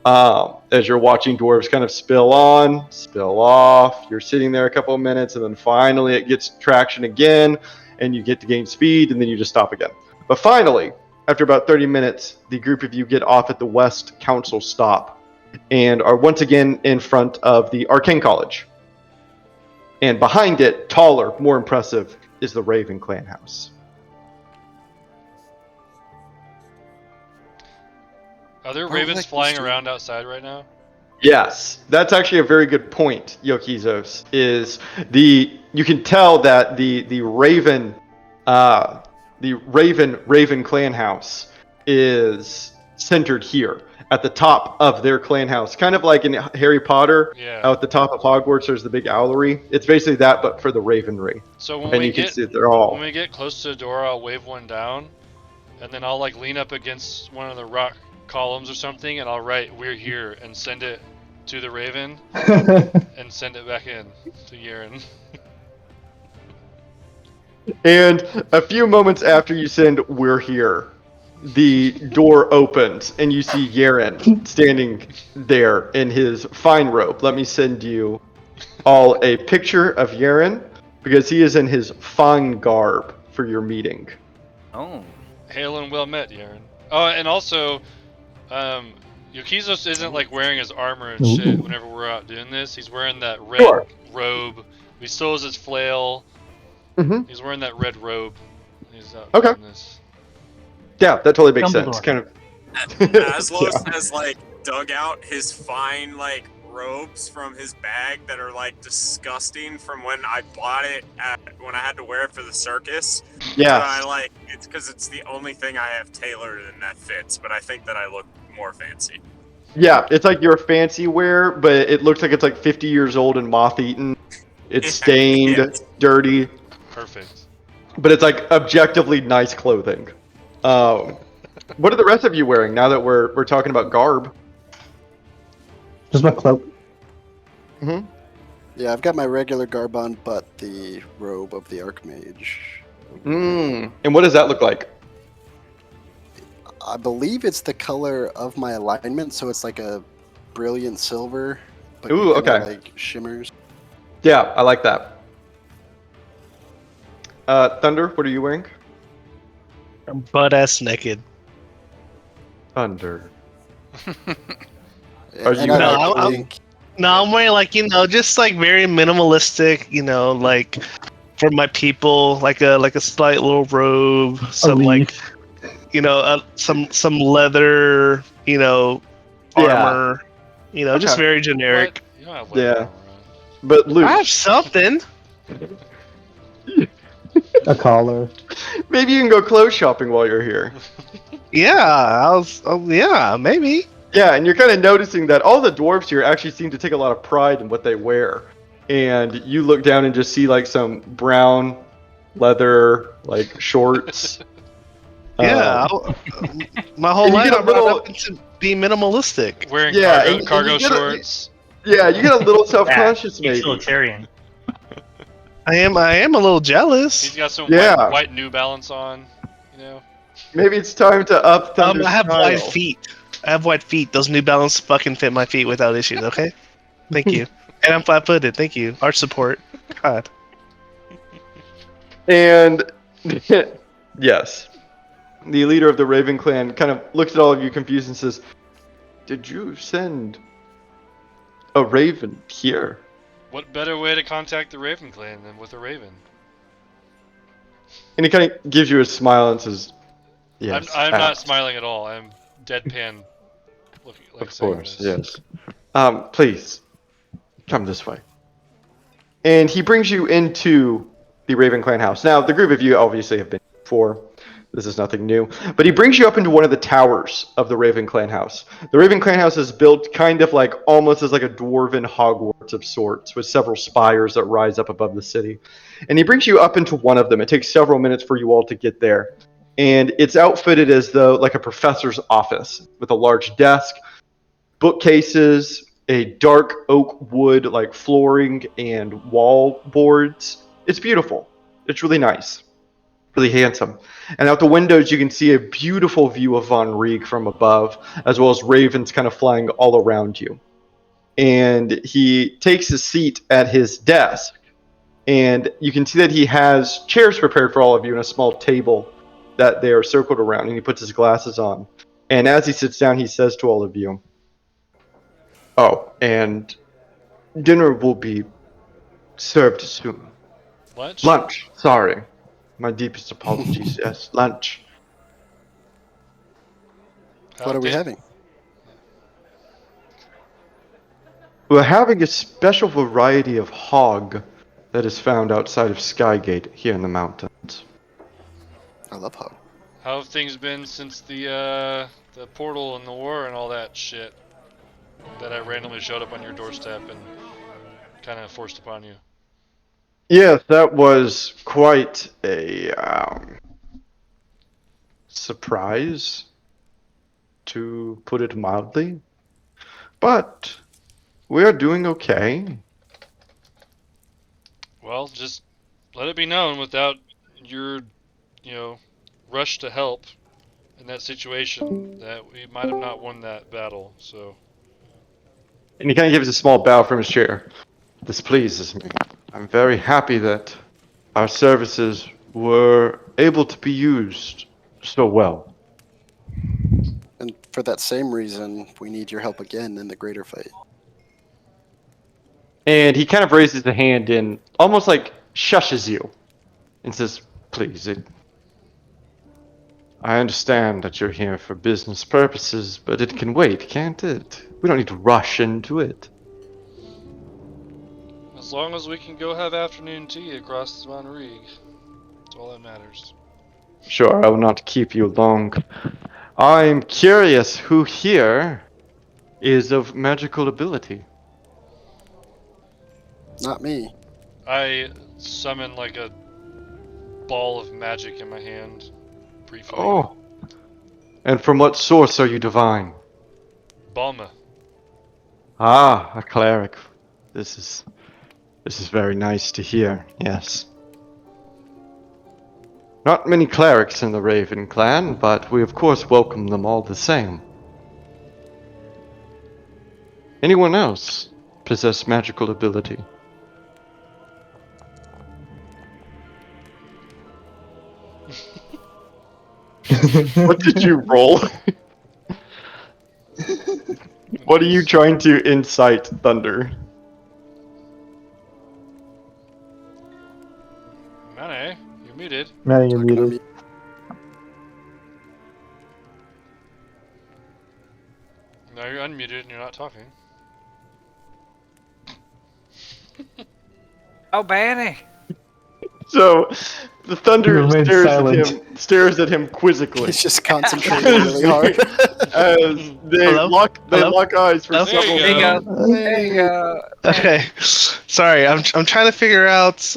As you're watching dwarves kind of spill on, spill off, you're sitting there a couple of minutes, and then finally it gets traction again, and you get to gain speed, and then you just stop again. But finally, after about 30 minutes, the group of you get off at the West Council stop and are once again in front of the Arcane College. And behind it, taller, more impressive, is the Raven Clan house. Are there I ravens like this flying dude. around outside right now? Yes, that's actually a very good point, Yokizos. You can tell that the Raven clan house is centered here at the top of their clan house, kind of like in Harry Potter. Yeah. Out at the top of Hogwarts, there's the big owlery. It's basically that, but for the Ravenry. So when And we you can get see that they're all. when we get close to the door, I'll wave one down, and then I'll like lean up against one of the rock columns or something, and I'll write "We're here" and send it to the Raven, and send it back in to Yaren. And a few moments after you send "We're here," the door opens and you see Yaren standing there in his fine robe. Let me send you all a picture of Yaren because he is in his fine garb for your meeting. Oh. Hail and well met, Yaren. Oh, and also, Yukizos isn't like wearing his armor and shit whenever we're out doing this. He's wearing that red Sure. robe. He still has his flail. Mm-hmm. He's wearing that red robe. He's out Okay. doing this. Yeah, that totally makes sense. Dumbledore. Kind of. Aslos Yeah. has like dug out his fine like robes from his bag that are like disgusting from when I bought it when I had to wear it for the circus. Yes. So I like it's because it's the only thing I have tailored and that fits. But I think that I look more fancy. Yeah, it's like your fancy wear, but it looks like it's like 50 years old and moth-eaten. It's stained, Yes. dirty, Perfect. but it's like objectively nice clothing. What are the rest of you wearing now that we're talking about garb? Just my cloak. Mm-hmm. Yeah, I've got my regular garb on, but the robe of the Archmage. And what does that look like? I believe it's the color of my alignment, so it's like a brilliant silver, but Ooh, it kinda, okay. like shimmers. Yeah, I like that. Thunder, what are you wearing? I'm butt ass naked. Thunder. Are And you I No, like the I'm- link. No, I'm wearing like just like very minimalistic. Like for my people, like a slight little robe, some like some leather, Yeah. armor. Just Okay. very generic. What? You don't have leather Yeah. armor on. But I have loose. something. A collar. Maybe you can go clothes shopping while you're here. Yeah, yeah, maybe. Yeah, and you're kind of noticing that all the dwarves here actually seem to take a lot of pride in what they wear. And you look down and just see like some brown leather like shorts. Yeah, my whole and you life get a I brought little- up to be minimalistic. Wearing Yeah, cargo, and cargo you get a- shorts. Yeah, you get a little self-conscious maybe. Utilitarian. I am a little He's jealous. got some Yeah. white New Balance on. You know. Maybe it's time to up Thunder's I have style. wide feet. I have wide feet. Those New Balance fucking fit my feet without issues. Okay, thank you. And I'm flat-footed. Thank you. Arch support. God. And yes, the leader of the Raven clan kind of looks at all of you confused and says, "Did you send a raven here?" What better way to contact the Raven Clan than with a raven? And he kind of gives you a smile and says, "Yes, I'm not act." smiling at all. I'm deadpan. Looking like Of saying course, this. yes. Please come this way. And he brings you into the Raven Clan house. Now, the group of you obviously have been before. This is nothing new. But he brings you up into one of the towers of the Raven Clan house. The Raven Clan house is built kind of like almost as like a dwarven Hogwarts of sorts, with several spires that rise up above the city. And he brings you up into one of them. It takes several minutes for you all to get there. And it's outfitted as though like a professor's office with a large desk, bookcases, a dark oak wood like flooring and wall boards. It's beautiful. It's really nice. Really handsome. And out the windows you can see a beautiful view of Von Rieg from above, as well as ravens kind of flying all around you. And he takes a seat at his desk, and you can see that he has chairs prepared for all of you and a small table that they are circled around, and he puts his glasses on. And as he sits down, he says to all of you, "Oh, and dinner will be served soon. Lunch. Lunch, sorry. My deepest apologies. Yes, lunch. What are we having? We're having a special variety of hog that is found outside of Skygate here in the mountains." I love hog. How have things been since the portal and the war and all that shit that I randomly showed up on your doorstep and kind of forced upon you? Yes, that was quite a surprise, to put it mildly. But we are doing okay. Well, just let it be known without your, rush to help in that situation, that we might have not won that battle. So And he kind of gives a small bow from his chair. This pleases me. I'm very happy that our services were able to be used so well. And for that same reason, we need your help again in the greater fight. And he kind of raises a hand and almost like shushes you and says, please, I understand that you're here for business purposes, but it can wait, can't it? We don't need to rush into it. as long as we can go have afternoon tea across Von Rieg, that's all that matters. Sure, I will not keep you long. I'm curious who here is of magical ability. Not me. I summon like a ball of magic in my hand, briefly. Oh. And from what source are you divine? Balma. Ah, a cleric. This is very nice to hear, yes. Not many clerics in the Raven clan, but we of course welcome them all the same. Anyone else possess magical ability? What did you roll? What are you trying to incite, Thunder? Mane, you're muted. Man, you're Talking on muted. No, you're unmuted and you're not talking. Oh, Banny! So, the Thunder Remain silent. stares at him quizzically He's just concentrating really hard. as they Hello? lock eyes for Hello? several There you go. moments. There you go. Okay, sorry. I'm trying to figure out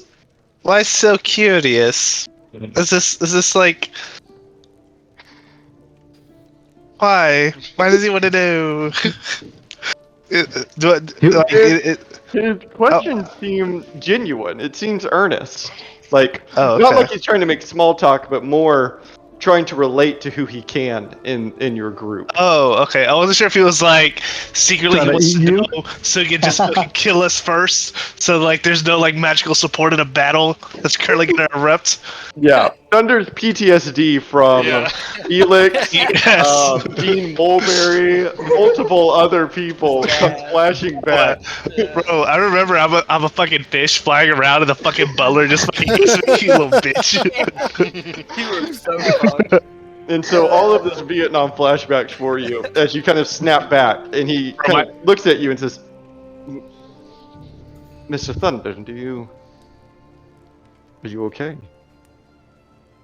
why so curious. Is this like why? Why does he want to know? His questions seem genuine. It seems earnest. Like, Oh, not okay. like he's trying to make small talk, but more trying to relate to who he can in your group. Oh, okay. I wasn't sure if he was like secretly he Trying to wants eat to you? know so he can just fucking kill us first. So like there's no like magical support in a battle that's currently gonna erupt. Yeah. Thunder's PTSD from Yeah. Felix, Yes. Dean Mulberry, multiple other people come flashing back. Bro, I remember I'm a fucking fish flying around and the fucking butler just fucking eats me, you little bitch. You were so fucked. And so all of this Vietnam flashbacks for you as you kind of snap back, and he kind of looks at you and says, "Mr. Thunder, are you okay?"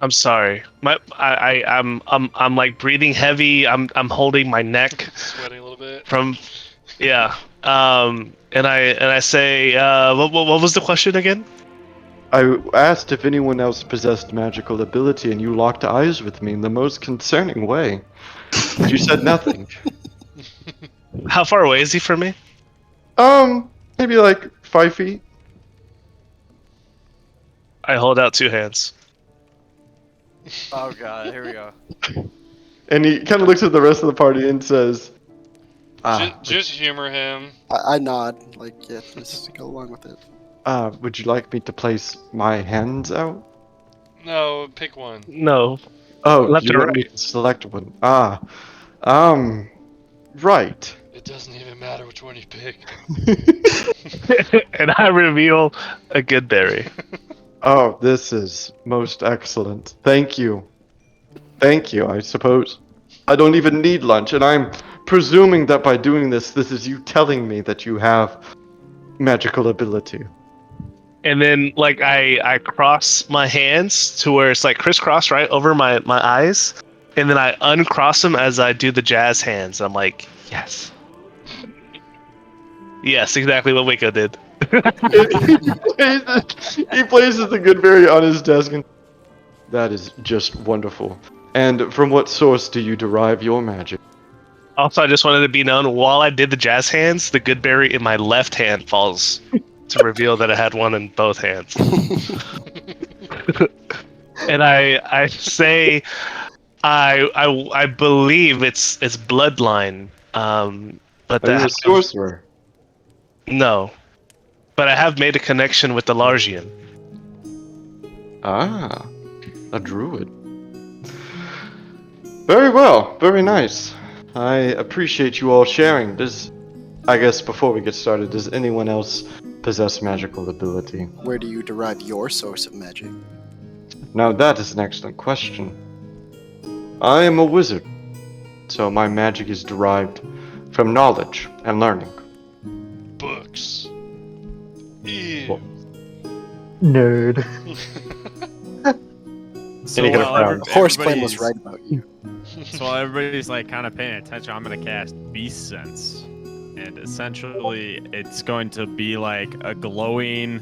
I'm sorry. I'm like breathing heavy. I'm holding my neck Sweating a little bit. from yeah. And I say what was the question again? I asked if anyone else possessed magical ability, and you locked eyes with me in the most concerning way. But you said nothing. How far away is he from me? Maybe like 5 feet. I hold out two hands. Oh god, here we go. And he kind of looks at the rest of the party and says, Just humor him. I nod, like, yeah, just go along with it. would you like me to place my hands out? No, pick one. No. Oh, Left you or want me right? to select one? Right. It doesn't even matter which one you pick. And I reveal a good berry. Oh, this is most excellent. Thank you. Thank you, I suppose. I don't even need lunch, and I'm presuming that by doing this, this is you telling me that you have magical ability. And then like I cross my hands to where it's like crisscross right over my eyes. And then I uncross them as I do the jazz hands. I'm like, yes. Yes, exactly what Waco did. He places the Goodberry on his desk, and that is just wonderful. And from what source do you derive your magic? Also, I just wanted to be known while I did the jazz hands, the good berry in my left hand falls to reveal that I had one in both hands. and I say I believe it's bloodline. But Are you a that sorcerer? no, but I have made a connection with the Largian. Ah, a druid. Very well, very nice. I appreciate you all sharing. I guess before we get started, does anyone else possess magical ability? Where do you derive your source of magic? Now that is an excellent question. I am a wizard, so my magic is derived from knowledge and learning. Books. Ew. Nerd. So Any kind of while frown. The horse clan was everybody's- right about you. So while everybody's like kind of paying attention, I'm gonna cast Beast Sense, and essentially it's going to be like a glowing,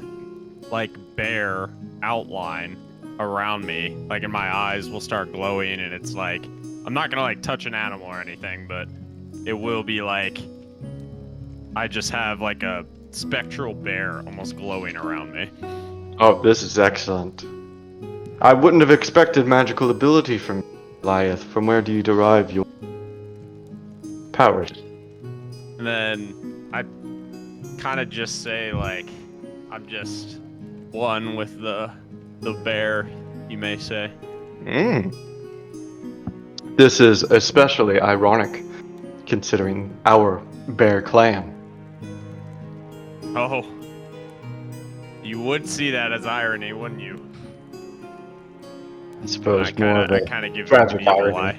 like bear outline around me. Like, and my eyes will start glowing, and it's like I'm not gonna like touch an animal or anything, but it will be like I just have like a spectral bear almost glowing around me. Oh, this is excellent. I wouldn't have expected magical ability from Goliath. From where do you derive your powers? And then I kind of just say like I'm just one with the bear, you may say. Mm. This is especially ironic, considering our bear clan. Oh, you would see that as irony, wouldn't you? I suppose I more of a kind of give you tragic the evil irony.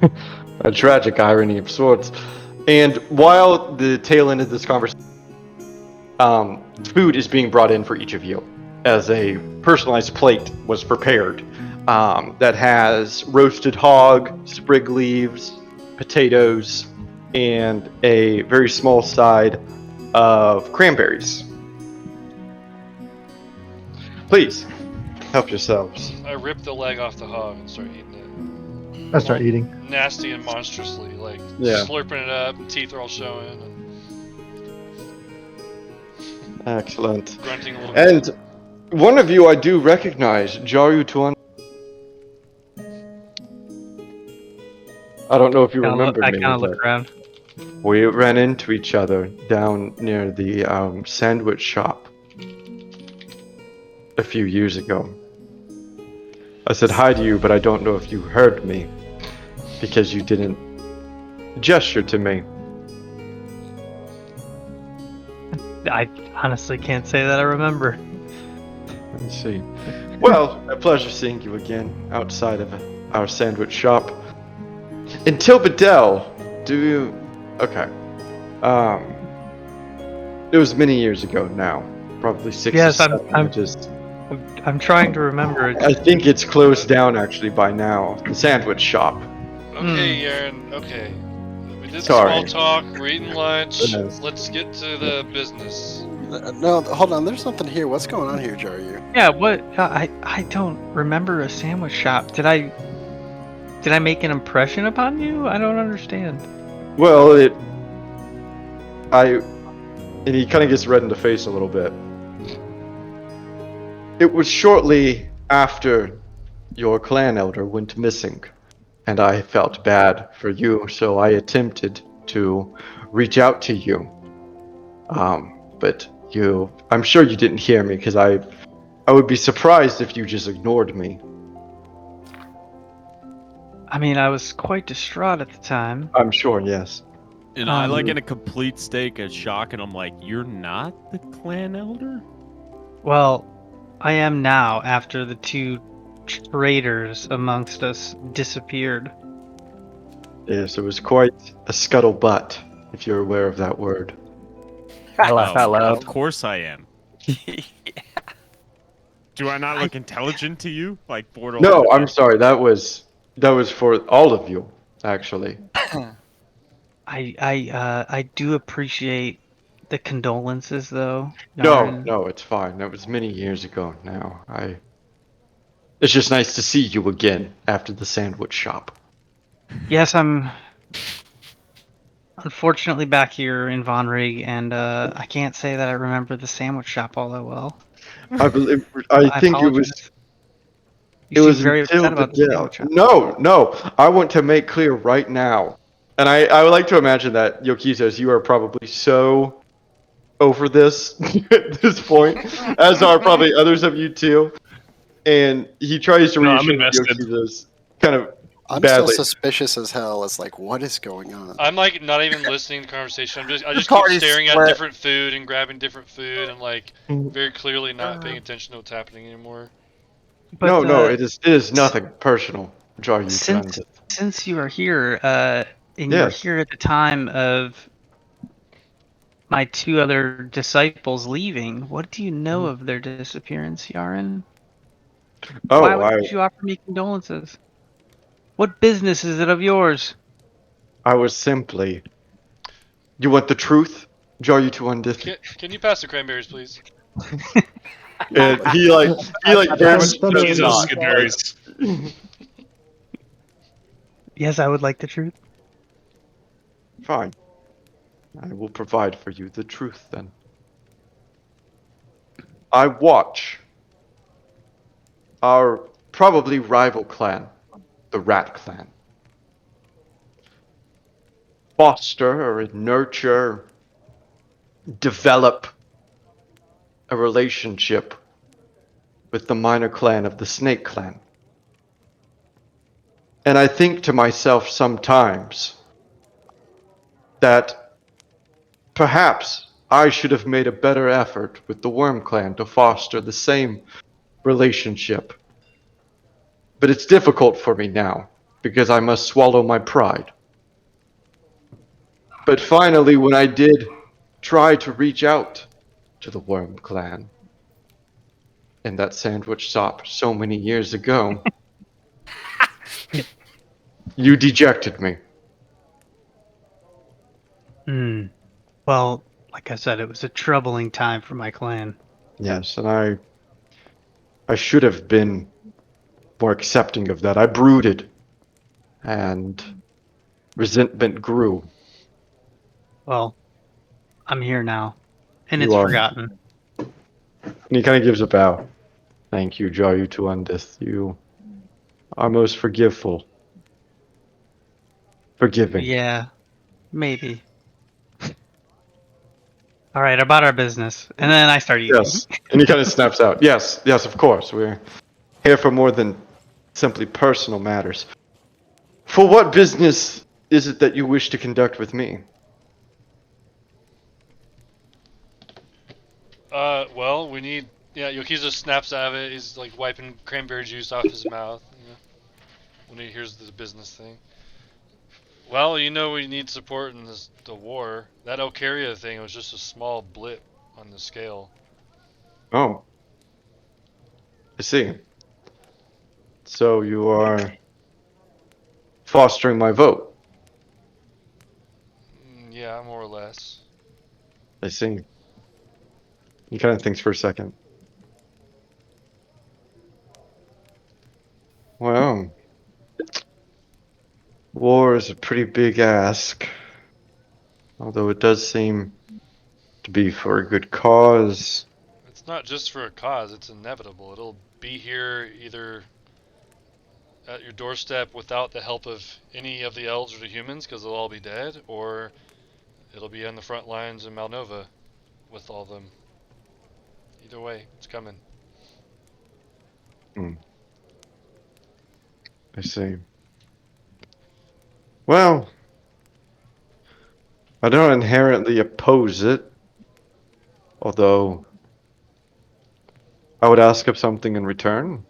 eye. A tragic irony of sorts. And while the tail end of this conversation, food is being brought in for each of you, as a personalized plate was prepared that has roasted hog, sprig leaves, potatoes, and a very small side of cranberries. Please help yourselves. I ripped the leg off the hog and start eating it. I start eating. Nasty and monstrously, like Yeah. slurping it up, and teeth are all showing, and Excellent. grunting a little bit. And one of you I do recognize, Jaru Tuan. I don't know if you remember I me. kind of but look around. We ran into each other down near the sandwich shop a few years ago. I said hi to you, but I don't know if you heard me because you didn't gesture to me. I honestly can't say that I remember. Let's see. Well, a pleasure seeing you again outside of our sandwich shop. Until Bedell, do you? Okay. It was many years ago now, probably 6 Yes, or I'm- 7. I'm- Just, I'm trying to remember. I think it's closed down actually by now. The sandwich shop. Okay, Aaron. Okay, we did Sorry. small talk. We're eating lunch. Yes. Let's get to the business. No, hold on. There's something here. What's going on here, Jaru? Yeah, what? I don't remember a sandwich shop. Did I make an impression upon you? I don't understand. Well, and he kind of gets red in the face a little bit. It was shortly after your clan elder went missing, and I felt bad for you, so I attempted to reach out to you. But I'm sure you didn't hear me, because I would be surprised if you just ignored me. I mean, I was quite distraught at the time. I'm sure, yes. And I like in a complete state of shock, and I'm like, "You're not the clan elder?" Well, I am now after the two traitors amongst us disappeared. Yes, it was quite a scuttlebutt, if you're aware of that word. I laugh out loud. Of course I am. Do I not look intelligent to you? Like borderline? No, I'm sorry. That was for all of you, actually. I do appreciate the condolences, though. No, Yarn. no, it's fine. That was many years ago now. It's just nice to see you again after the sandwich shop. Yes, I'm unfortunately back here in Von Rig, and I can't say that I remember the sandwich shop all that well. I I think it was. apologize. You It seem was very until upset the about the death. sandwich. No. I want to make clear right now, and I would like to imagine that Yokizos, you are probably so over this at this point, as are probably others of you too. And he tries to No, I'm reassure invested. Yokizos kind of I'm still badly. suspicious as hell. It's like, what is going on? I'm like not even listening to the conversation. I just keep party's staring at split. different food and grabbing different food and like very clearly not paying attention to what's happening anymore. But No, it is nothing personal. Draw you to since end it. since you are here, and you were Yes. here at the time of my two other disciples leaving, what do you know of their disappearance, Yaren? Why Oh, would you offer me condolences? What business is it of yours? I was simply. You want the truth? Draw you to Undith. Can you pass the cranberries, please? And he very much does Jesus, not. good berries. Yes, I would like the truth. Fine. I will provide for you the truth then. I watch our probably rival clan, the Rat Clan, foster or nurture, develop a relationship with the minor clan of the Snake Clan. And I think to myself sometimes that perhaps I should have made a better effort with the Worm Clan to foster the same relationship. But it's difficult for me now, because I must swallow my pride. But finally, when I did try to reach out to the Worm Clan in that sandwich shop so many years ago, you dejected me. Well, like I said, it was a troubling time for my clan. Yes, and I should have been more accepting of that. I brooded, and resentment grew. Well, I'm here now, and You it's are. forgotten. And he kind of gives a bow. Thank you, draw you to Undith. You are most forgiveful. Forgiving. Yeah, maybe. All right, about our business, and then I start eating. Yes. And he kind of snaps out. Yes, of course. We're here for more than simply personal matters. For what business is it that you wish to conduct with me? Well, we need. Yeah, Yokizo snaps out of it. He's like wiping cranberry juice off his mouth. When he hears the business thing. Well, we need support in the war. That Okaria thing was just a small blip on the scale. Oh. I see. So you are fostering my vote. Yeah, more or less. I see. He kind of thinks for a second. Well, war is a pretty big ask. Although it does seem to be for a good cause. It's not just for a cause, it's inevitable. It'll be here either at your doorstep without the help of any of the elves or the humans because they'll all be dead, or it'll be on the front lines in Malnova with all of them. Either way, it's coming. I see. Well, I don't inherently oppose it. Although, I would ask of something in return.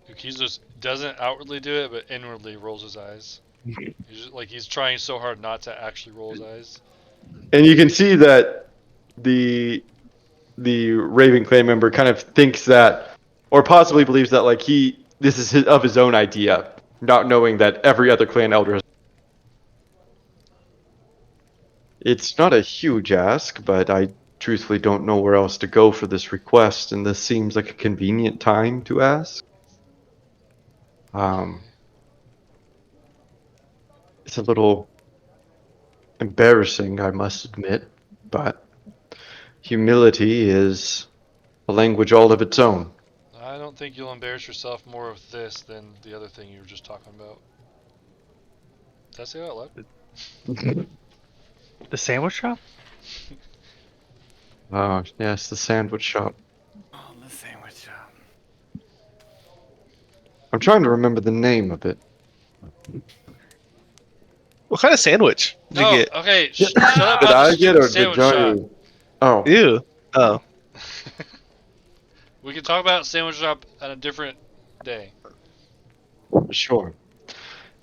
Yukizo doesn't outwardly do it, but inwardly rolls his eyes. He's trying so hard not to actually roll his eyes. And you can see that the Raven Clan member kind of thinks that, or possibly believes that, like this is of his own idea, not knowing that every other clan elder has. It's not a huge ask, but I truthfully don't know where else to go for this request, and this seems like a convenient time to ask. It's a little embarrassing, I must admit, but humility is a language all of its own. I don't think you'll embarrass yourself more with this than the other thing you were just talking about. Did I say that out loud? The sandwich shop? Oh, yes, the sandwich shop. Oh, the sandwich shop. I'm trying to remember the name of it. What kind of sandwich did you Oh, get? okay. Shut up Did about the I get stupid or did sandwich shop. Johnny? Oh, Ew. Oh. We can talk about sandwich shop on a different day. sure.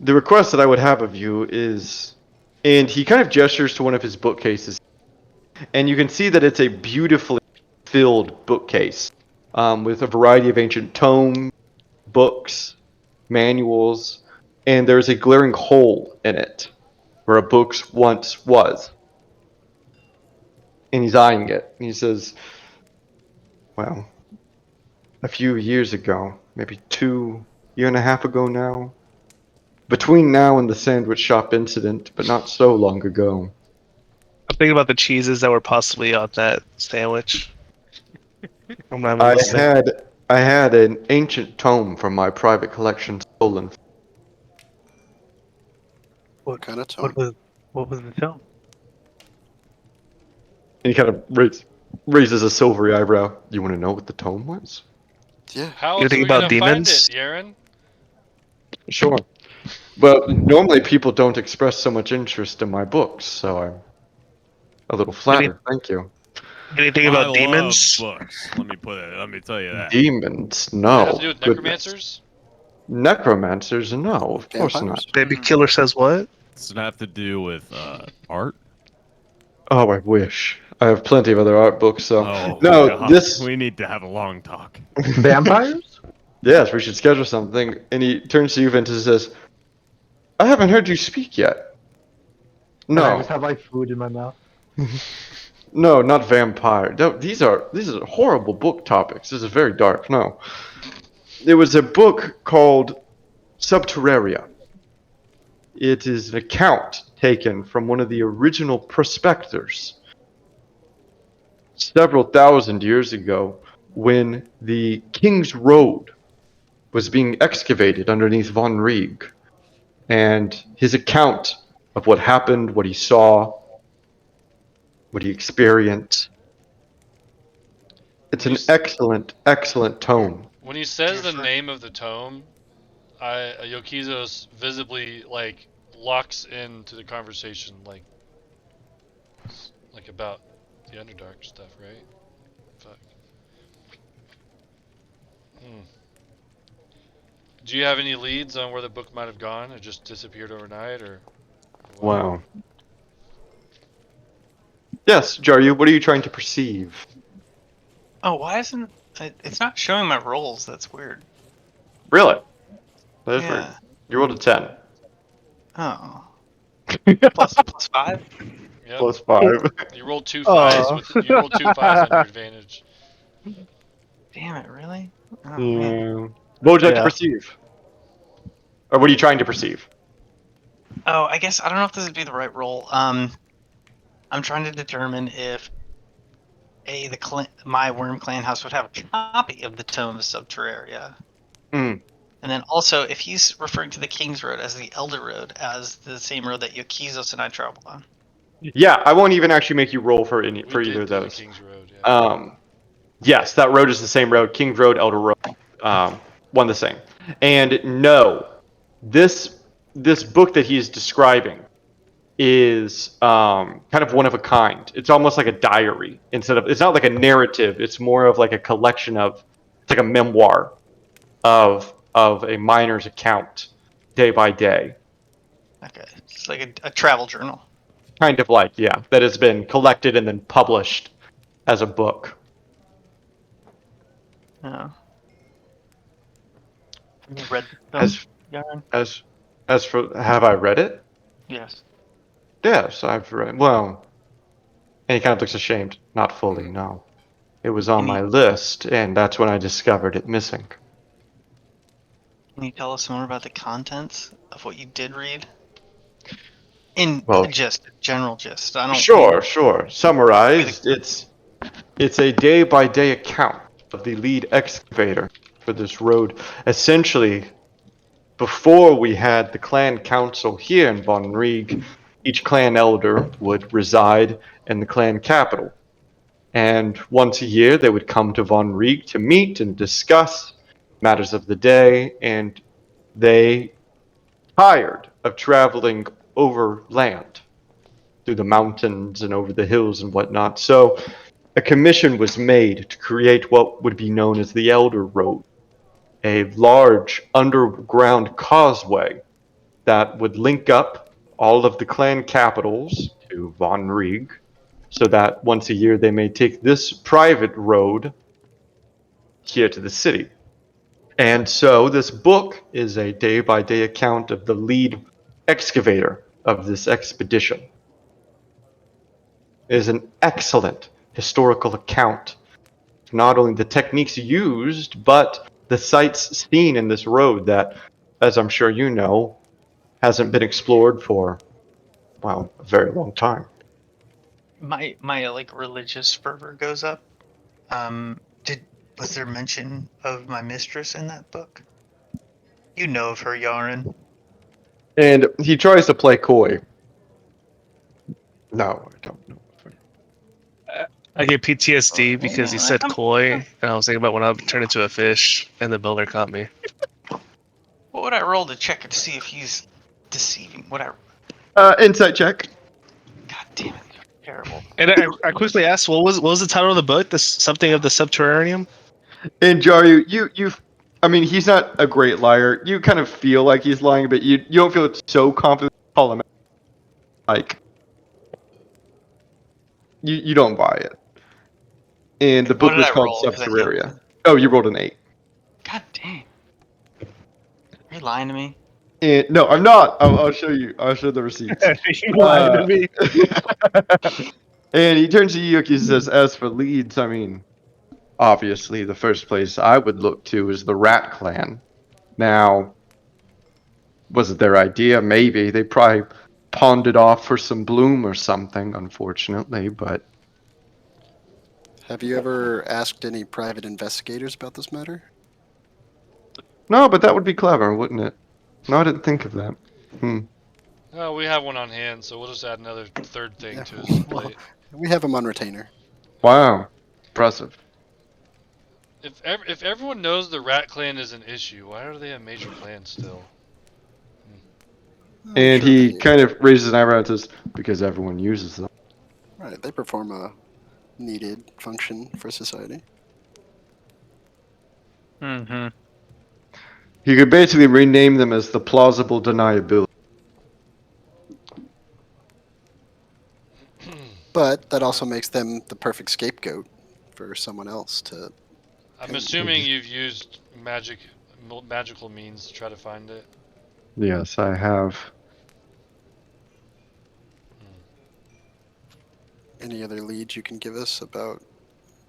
The request that I would have of you is, and he kind of gestures to one of his bookcases, and you can see that it's a beautifully filled bookcase with a variety of ancient tomes, books, manuals, and there's a glaring hole in it where a book once was. And he's eyeing it. And he says, well, a few years ago, maybe 2.5 years ago now, between now and the sandwich shop incident, but not so long ago, I'm thinking about the cheeses that were possibly on that sandwich. I'm not even I listening. had an ancient tome from my private collection stolen. What kind of What tone? was the tone? And he kind of raises a silvery eyebrow. You want to know what the tome was? Yeah. How You else are think we gonna about find it, demons? Yaren? Sure. But normally people don't express so much interest in my books, so I'm a little flattered. Thank you. Anything I about love demons? books. Let me tell you that. Demons? Does it have to No. do with Goodness. necromancers? Necromancers? No, of course not. Vampires? Baby killer says what? Does it have to do with art? Oh, I wish. I have plenty of other art books, so. Oh No, God, this. we need to have a long talk. Vampires? Yes, we should schedule something. And he turns to you, Vince, and says, I haven't heard you speak yet. And I just No. have like food in my mouth. No, not vampire. No, these are horrible book topics. This is very dark. No. There was a book called Subterraria. It is an account taken from one of the original prospectors several thousand years ago when the King's Road was being excavated underneath Von Rieg. And his account of what happened, what he saw, what he experienced. It's When you an s- excellent, excellent tome. When he says the Different. name of the tome, Yokizos visibly like locks into the conversation, like about the Underdark stuff, right? Fuck. Hmm. Do you have any leads on where the book might have gone? It just disappeared overnight, or what? Wow. Yes, Jaryu, what are you trying to perceive? Oh, why isn't it's not showing my rolls? That's weird. Really? That is weird. Yeah. You rolled a 10. Oh. Plus 5? Yep. Plus 5. You rolled two fives Oh. with you rolled 2 5s on your advantage. Damn it, really? Oh man. Yeah. What would you like to Yeah. perceive? Or what are you trying to perceive? Oh, I guess I don't know if this would be the right roll. I'm trying to determine if my Worm Clan house would have a copy of the Tome of Subterraria. Mm. And then also, if he's referring to the King's Road as the Elder Road, as the same road that Yokizos and I traveled on. Yeah, I won't even actually make you roll for We either did of do the those. King's Road. Yeah. Yes, that road is the same road. King's Road, Elder Road, one the same. And no, this book that he's describing is kind of one of a kind. It's almost like a diary instead of. It's not like a narrative. It's more of like a collection of. It's like a memoir of a miner's account, day by day. Okay, it's like a travel journal. Kind of like, yeah, that has been collected and then published as a book. Oh. Have you read the As film, Yaron? as for, have I read it? Yes. Yes, I've read. Well, and he kind of looks ashamed. Not fully, no. It was on Can my you, list, and that's when I discovered it missing. can you tell us more about the contents of what you did read? In Well, a gist, general gist. I don't sure, mean sure. Summarized, it's a day-by-day account of the lead excavator for this road. Essentially, before we had the clan council here in Von Rieg, each clan elder would reside in the clan capital. And once a year, they would come to Von Rieg to meet and discuss matters of the day, and they tired of traveling over land through the mountains and over the hills and whatnot. So a commission was made to create what would be known as the Elder Road, a large underground causeway that would link up all of the clan capitals to Von Rieg, so that once a year they may take this private road here to the city. And so this book is a day by day account of the lead excavator of this expedition. It is an excellent historical account of not only the techniques used, but the sights seen in this road that, as I'm sure you know, hasn't been explored for, well, a very long time. My like religious fervor goes up. Was there mention of my mistress in that book? You know of her, Yaren. And he tries to play coy. No, I don't know. I get PTSD Oh, because he no, said koi, and I was thinking about when I turned into a fish, and the builder caught me. What would I roll to check to see if he's deceiving? Insight check. God damn it, terrible. And I quickly asked, what was the title of the book? This something of the subterranean. And Jaryu, I mean, he's not a great liar. You kind of feel like he's lying, but you don't feel it's so confident to call him out. Like, you don't buy it. And the book did was I called roll? 'Cause I can't- Subterraria. Oh, you rolled an 8. God dang. Are you lying to me? And, no, I'm not. I'll show you. I'll show the receipts. You lied to me. And he turns to Yuki and says, as for leads, I mean, obviously the first place I would look to is the Rat Clan. Now, was it their idea? Maybe. They probably pawned it off for some bloom or something, unfortunately, but... Have you ever asked any private investigators about this matter? No, but that would be clever, wouldn't it? No, I didn't think of that. Oh, we have one on hand, so we'll just add another third thing Yeah, to his well, plate. we have him on retainer. Wow. Impressive. If everyone knows the Rat Clan is an issue, why are they a major clan still? I'm And sure he they- kind of raises an eyebrow and says, because everyone uses them. Right, they perform a needed function for society. Mm-hmm. You could basically rename them as the plausible deniability. But that also makes them the perfect scapegoat for someone else to. I'm assuming you've used magical means to try to find it. Yes, I have. Any other leads you can give us about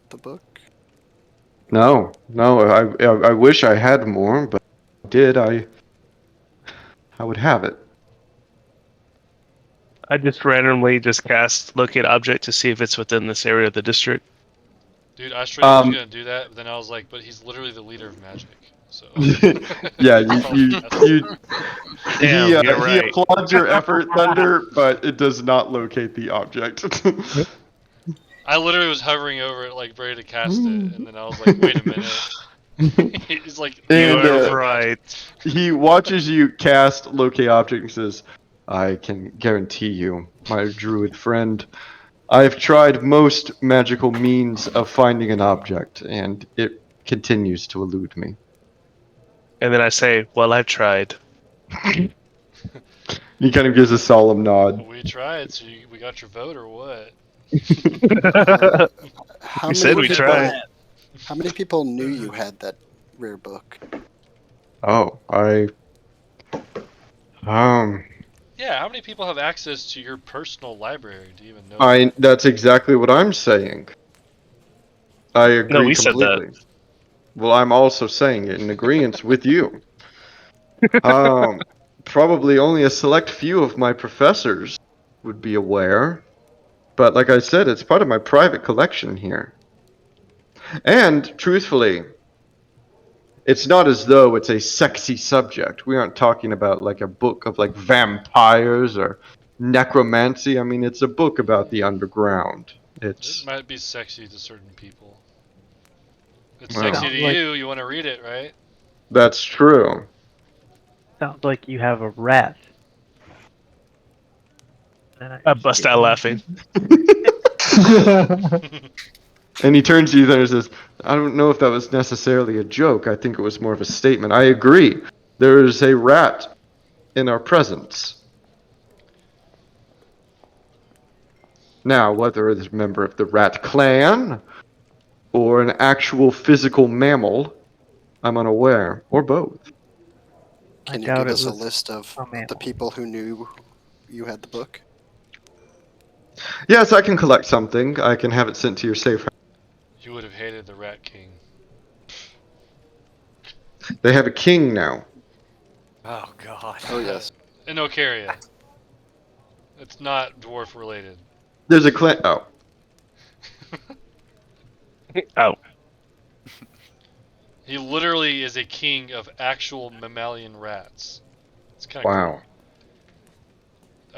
the book? No, I wish I had more, but if I did, I would have it. I just randomly cast locate object to see if it's within this area of the district. Dude, I straight up was gonna do that, but then I was like, but he's literally the leader of magic, so. Yeah, Damn, he you're right. applauds your effort, Thunder, but it does not locate the object. I literally was hovering over it, like ready to cast it, and then I was like, wait a minute. He's like, And, You're right. He watches you cast locate object and says, I can guarantee you, my druid friend, I've tried most magical means of finding an object, and it continues to elude me. And then I say, well, I've tried. He kind of gives a solemn nod. we tried, so we got your vote or what? How We said we people- tried. How many people knew you had that rare book? Oh, Yeah, how many people have access to your personal library? Do you even know? that's exactly what I'm saying. I agree we said that. completely. Well, I'm also saying it in agreement with you. Probably only a select few of my professors would be aware. But like I said, it's part of my private collection here. And, truthfully, it's not as though it's a sexy subject. We aren't talking about like a book of like vampires or necromancy. I mean, it's a book about the underground. It It's might be sexy to certain people. It's Well, sexy Sounds to like- you. You want to read it, right? that's true. Sounds like you have a rat. I bust out laughing. And he turns to you then and says, I don't know if that was necessarily a joke. I think it was more of a statement. I agree. There is a rat in our presence. Now, whether it's a member of the rat clan or an actual physical mammal, I'm unaware, or both. Can you doubt give it us a was list of a the mammal. people who knew you had the book? Yes, I can collect something. I can have it sent to your safe house. You would have hated the Rat King. They have a king now. Oh God. Oh yes. In Ocaria. It's not dwarf related. There's a clan. Oh, Oh, He literally is a king of actual mammalian rats. It's kind of wow. cool.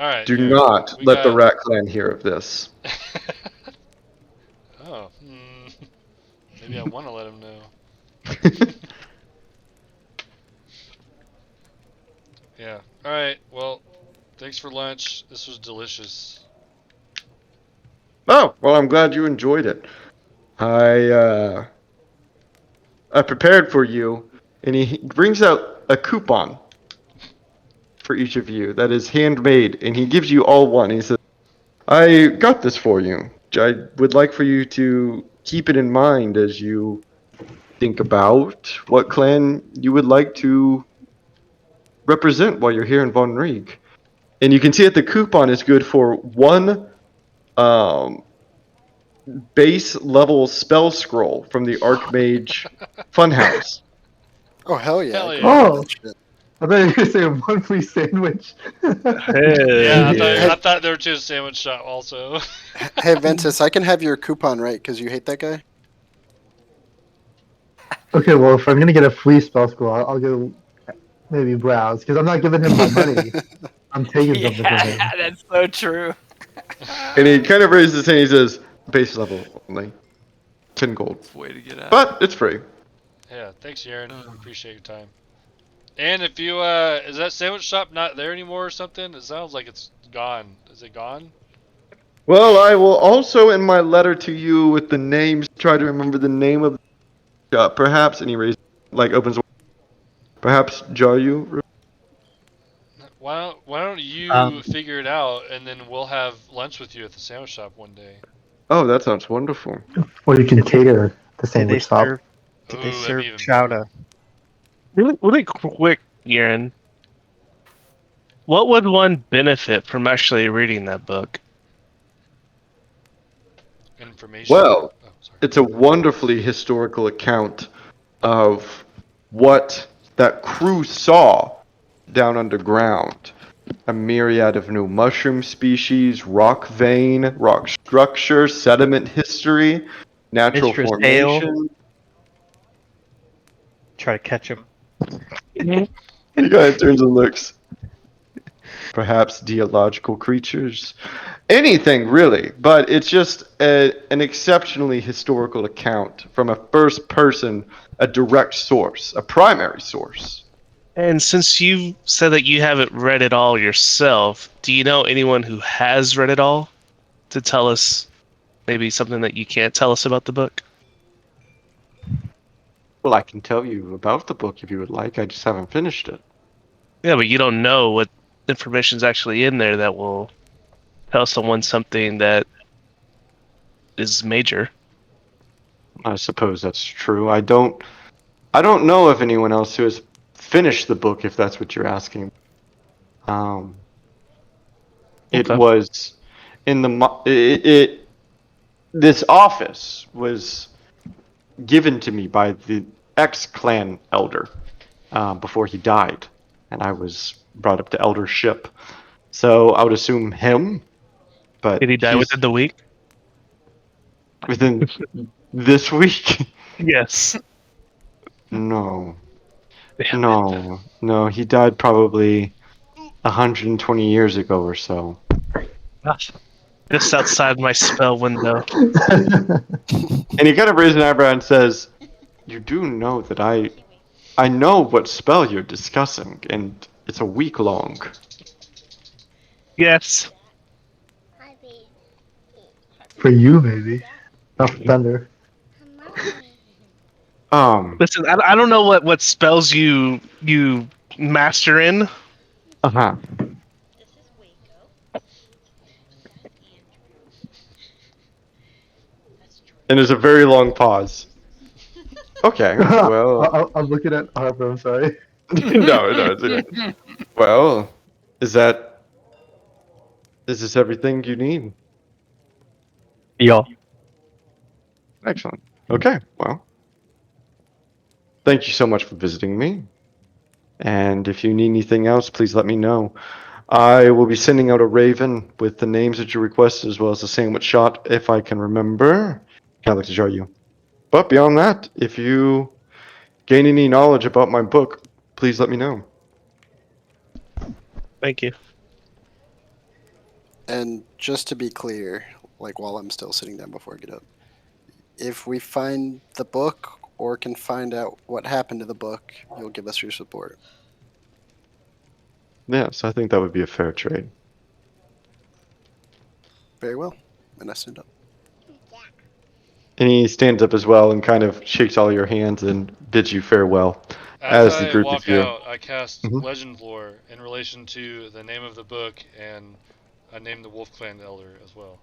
All right. Do here. not We let the got- rat clan hear of this. Oh. Maybe I want to let him know. Yeah. All right. Well, thanks for lunch. This was delicious. Oh, well, I'm glad you enjoyed it. I prepared for you, and he brings out a coupon for each of you that is handmade, and he gives you all one. He says, I got this for you. I would like for you to keep it in mind as you think about what clan you would like to represent while you're here in Von Rieg. And you can see that the coupon is good for one um, base level spell scroll from the Archmage Funhouse. Oh hell yeah! Hell I can yeah. have Oh. that shit. I thought you were gonna say a one free sandwich. Yeah, yeah. I thought there were two sandwich shop also. Hey Ventus, I can have your coupon right because you hate that guy. Okay, well, if I'm gonna get a free spell scroll, I'll go maybe browse because I'm not giving him my money. I'm taking something from him. Yeah, that's so true. And he kind of raises his hand. He says, "Base level only, 10 gold, Way to get out. but it's free." Yeah, thanks, Aaron. We appreciate your time. And if you, is that sandwich shop not there anymore or something? It sounds like it's gone. Is it gone? Well, I will also, in my letter to you with the names, try to remember the name of the shop. Perhaps, and he raises, like opens. Perhaps Jaryu. Why don't you figure it out and then we'll have lunch with you at the sandwich shop one day. Oh, that sounds wonderful. Or you can cater the Did they sandwich shop. serve? Did they Ooh, that'd serve be even chowder? Really quick, Aaron. What would one benefit from actually reading that book? information. Well, Oh, sorry. it's a wonderfully historical account of what that crew saw down underground. A myriad of new mushroom species, rock vein, rock structure, sediment history, natural Mistress Hale. formation. Try to catch him. He kind of turns and looks. Perhaps geological creatures. Anything, really. But it's just an exceptionally historical account from a first person, a direct source, a primary source. And since you said that you haven't read it all yourself, do you know anyone who has read it all to tell us maybe something that you can't tell us about the book? Well, I can tell you about the book if you would like. I just haven't finished it. Yeah, but you don't know what information's actually in there that will tell someone something that is major. I suppose that's true. I don't know of anyone else who has finished the book, if that's what you're asking. It Okay. was in this office was given to me by the ex-clan elder before he died, and I was brought up to eldership. So I would assume him, but Did he die he's within the week? within this week. Yes. No. Damn No. He died probably 120 years ago or so. Gosh. Just outside my spell window. And he kind of raises an eyebrow and says, "You do know that I know what spell you're discussing, and it's a week long." Yes. For you, maybe. Not for Thunder. Listen, I don't know what spells you master in. Uh-huh. And there's a very long pause. Okay, well, I'm looking at Harper. I'm sorry. no, it's okay. Well, is this everything you need? Yeah. Excellent. Okay, well, thank you so much for visiting me. And if you need anything else, please let me know. I will be sending out a raven with the names that you requested, as well as the sandwich shot, if I can remember. I'd like to show you. But beyond that, if you gain any knowledge about my book, please let me know. Thank you. And just to be clear, like while I'm still sitting down before I get up, if we find the book or can find out what happened to the book, you'll give us your support. Yes, I think that would be a fair trade. Very well. And I stand up. And he stands up as well and kind of shakes all your hands and bids you farewell. As The I group walk of you. out, I cast Mhm. Legend Lore in relation to the name of the book, and I name the Wolf Clan Elder as well.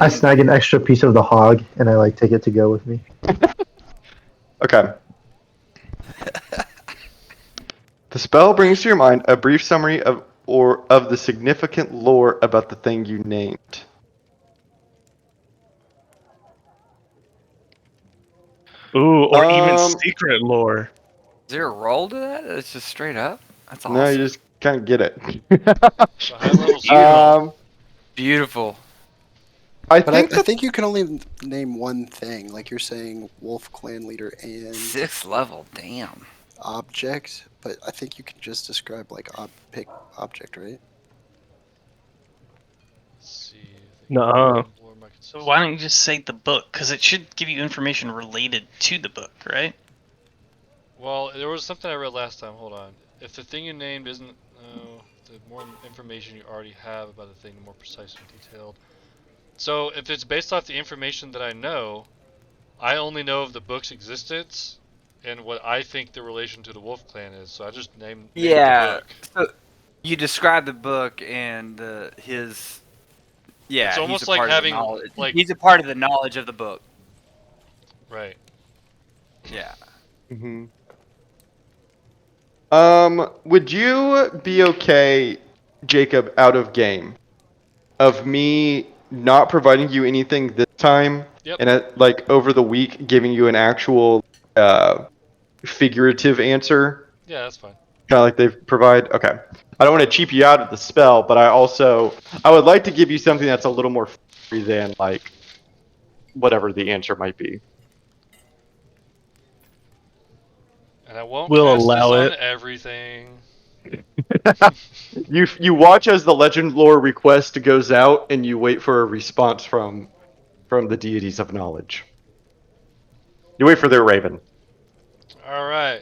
I snag an extra piece of the hog and I take it to go with me. Okay. The spell brings to your mind a brief summary of the significant lore about the thing you named. Ooh, or even Um, secret lore. Is there a roll to that? It's just straight up. That's No, you awesome. just kind of get it. It's a high level Beautiful. Beautiful. I But think I think you can only name one thing. Like you're saying, Wolf Clan leader and 6th level. Damn. object. But I think you can just describe like pick object, right? Let's see. Nuh-uh. So why don't you just say the book? Because it should give you information related to the book, right? Well, there was something I read last time. Hold on. If the thing you named isn't, the more information you already have about the thing, the more precise and detailed. So if it's based off the information that I know, I only know of the book's existence and what I think the relation to the Wolf Clan is. So I just named the Yeah. book. So you describe the book and his. Yeah, It's he's almost a like part of the having knowledge. like He's a part of the knowledge of the book. right. Yeah. Mm-hmm. Would you be okay, Jacob, out of game, of me not providing you anything this time, Yep. and over the week giving you an actual figurative answer, Yeah, that's fine. kind of like they provide? Okay. I don't want to cheap you out of the spell, but I would like to give you something that's a little more free than whatever the answer might be. And I won't We'll cast this allow on it. everything. You watch as the legend lore request goes out, and you wait for a response from the deities of knowledge. You wait for their raven. All right.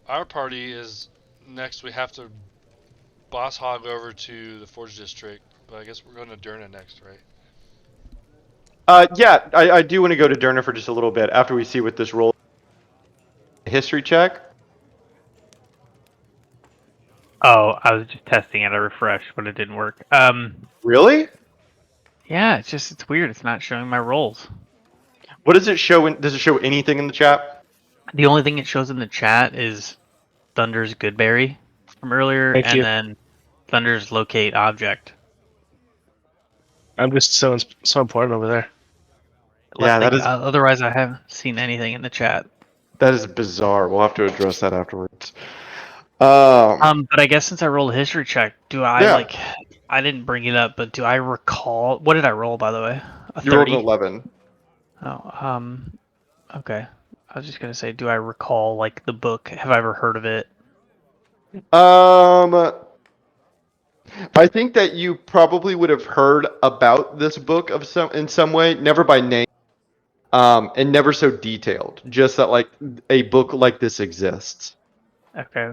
Our party is next. We have to boss hog over to the Forge District, but I guess we're going to Derna next, right? Yeah, I do want to go to Derna for just a little bit after we see what this roll. History check. Oh, I was just testing it. I refreshed, but it didn't work. Really? Yeah, it's weird. It's not showing my rolls. What does it show? Does it show anything in the chat? The only thing it shows in the chat is Thunder's Goodberry from earlier, Thank and you. then Thunder's Locate Object. I'm just so important over there. Yeah, that is Otherwise, I haven't seen anything in the chat. bizarre. We'll have to address that afterwards. But I guess since I rolled a history check, do I Yeah. I didn't bring it up, but do I recall what did I roll by the way? A You rolled 30? an 11. Oh, okay. I was just gonna say, do I recall like the book? Have I ever heard of it? I think that you probably would have heard about this book in some way, never by name, and never so detailed. Just that like a book like this exists. Okay.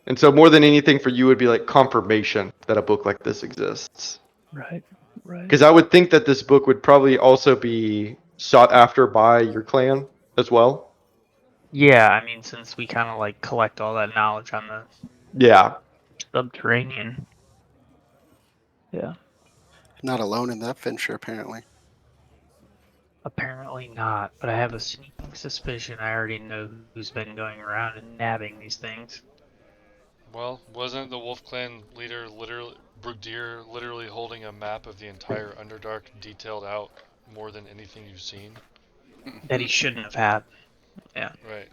And so more than anything for you would be like confirmation that a book like this exists. Right. Because I would think that this book would probably also be sought after by your clan as well. Yeah, I mean, since we kind of like collect all that knowledge on the Yeah. subterranean. Yeah. Not alone in that venture, apparently. Apparently not, but I have a sneaking suspicion I already know who's been going around and nabbing these things. Well, wasn't the Wolf Clan leader Brigadier literally holding a map of the entire Underdark detailed out more than anything you've seen? That he shouldn't have had. Yeah. Right.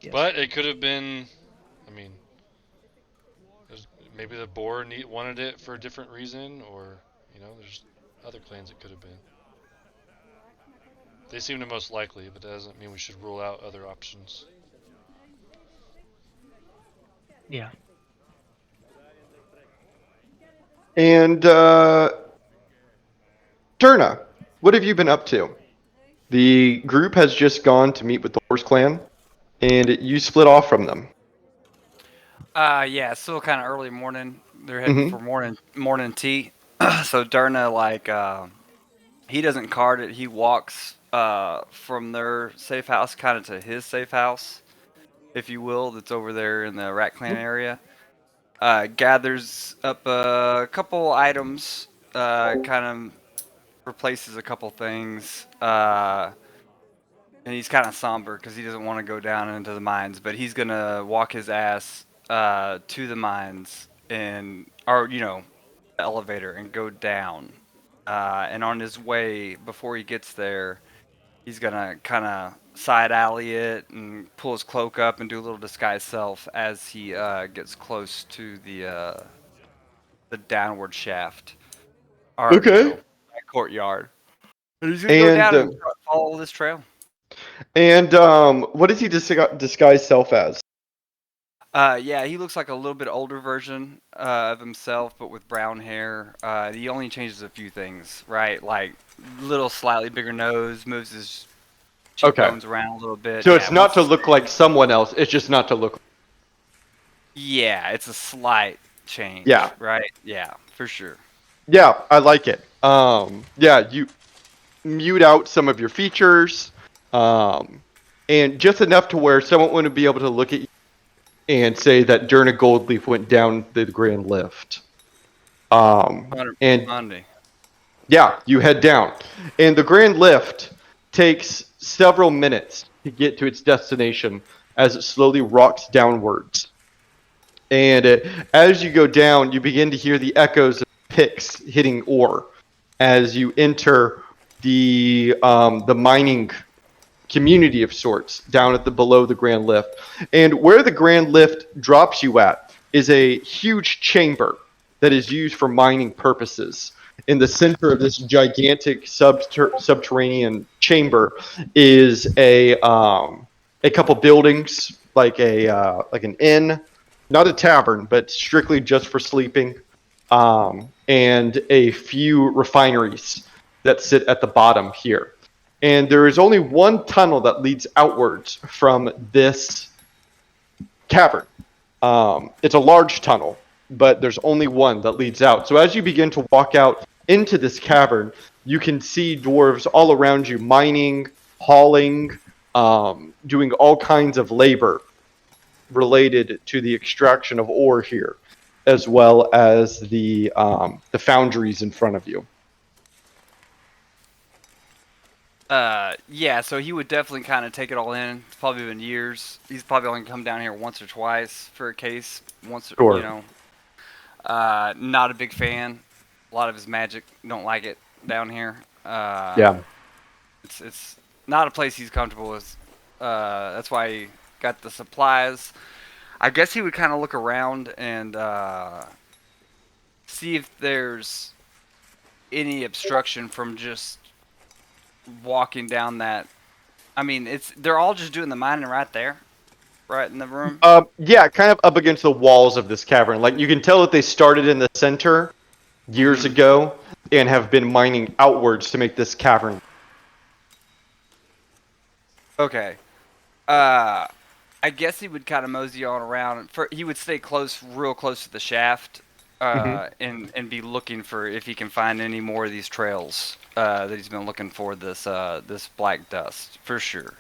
Yes. But it could have been, I mean, maybe the boar wanted it for a different reason, or, there's other clans it could have been. They seem the most likely, but that doesn't mean we should rule out other options. Yeah. And Durna, what have you been up to? The group has just gone to meet with the Horse Clan, and you split off from them. Yeah, still kind of early morning. They're heading for morning tea. So Durna, he doesn't cart it. He walks from their safe house kind of to his safe house, if you will, that's over there in the Rat Clan area. Gathers up a couple items, kind of replaces a couple things. And he's kind of somber because he doesn't want to go down into the mines, but he's gonna walk his ass to the mines the elevator and go down. And on his way, before he gets there, he's gonna kind of side alley it and pull his cloak up and do a little disguise self as he gets close to the downward shaft. Or, that courtyard. And he's gonna go down and follow this trail. And what does he disguise self as? Yeah, he looks like a little bit older version of himself, but with brown hair. He only changes a few things, right? Like little slightly bigger nose, moves his cheekbones around a little bit. So it's not to look like someone else. It's just not to look. Yeah, it's a slight change. Yeah. Right. Yeah, for sure. Yeah, I like it. Yeah, you mute out some of your features, and just enough to where someone wouldn't be able to look at you and say that Durna Goldleaf went down the grand lift. And yeah, you head down, and the grand lift takes several minutes to get to its destination as it slowly rocks downwards. And as you go down, you begin to hear the echoes of picks hitting ore as you enter the mining community of sorts down at the below the grand lift. And where the grand lift drops you at is a huge chamber that is used for mining purposes. In the center of this gigantic subterranean chamber is a couple buildings, like an inn, not a tavern, but strictly just for sleeping, and a few refineries that sit at the bottom here. And there is only one tunnel that leads outwards from this cavern. It's a large tunnel, but there's only one that leads out. So as you begin to walk out into this cavern, you can see dwarves all around you mining, hauling, doing all kinds of labor related to the extraction of ore here, as well as the foundries in front of you. Yeah, so he would definitely kind of take it all in. It's probably been years. He's probably only come down here once or twice for a case. Not a big fan. A lot of his magic don't like it down here. Yeah. It's not a place he's comfortable with. That's why he got the supplies. I guess he would kind of look around and see if there's any obstruction from just walking down that. I mean, they're all just doing the mining right there, right in the room. Yeah, kind of up against the walls of this cavern. Like you can tell that they started in the center years ago and have been mining outwards to make this cavern. Okay. I guess he would kind of mosey on around. He would stay real close to the shaft, and be looking for if he can find any more of these trails that he's been looking for. This black dust for sure.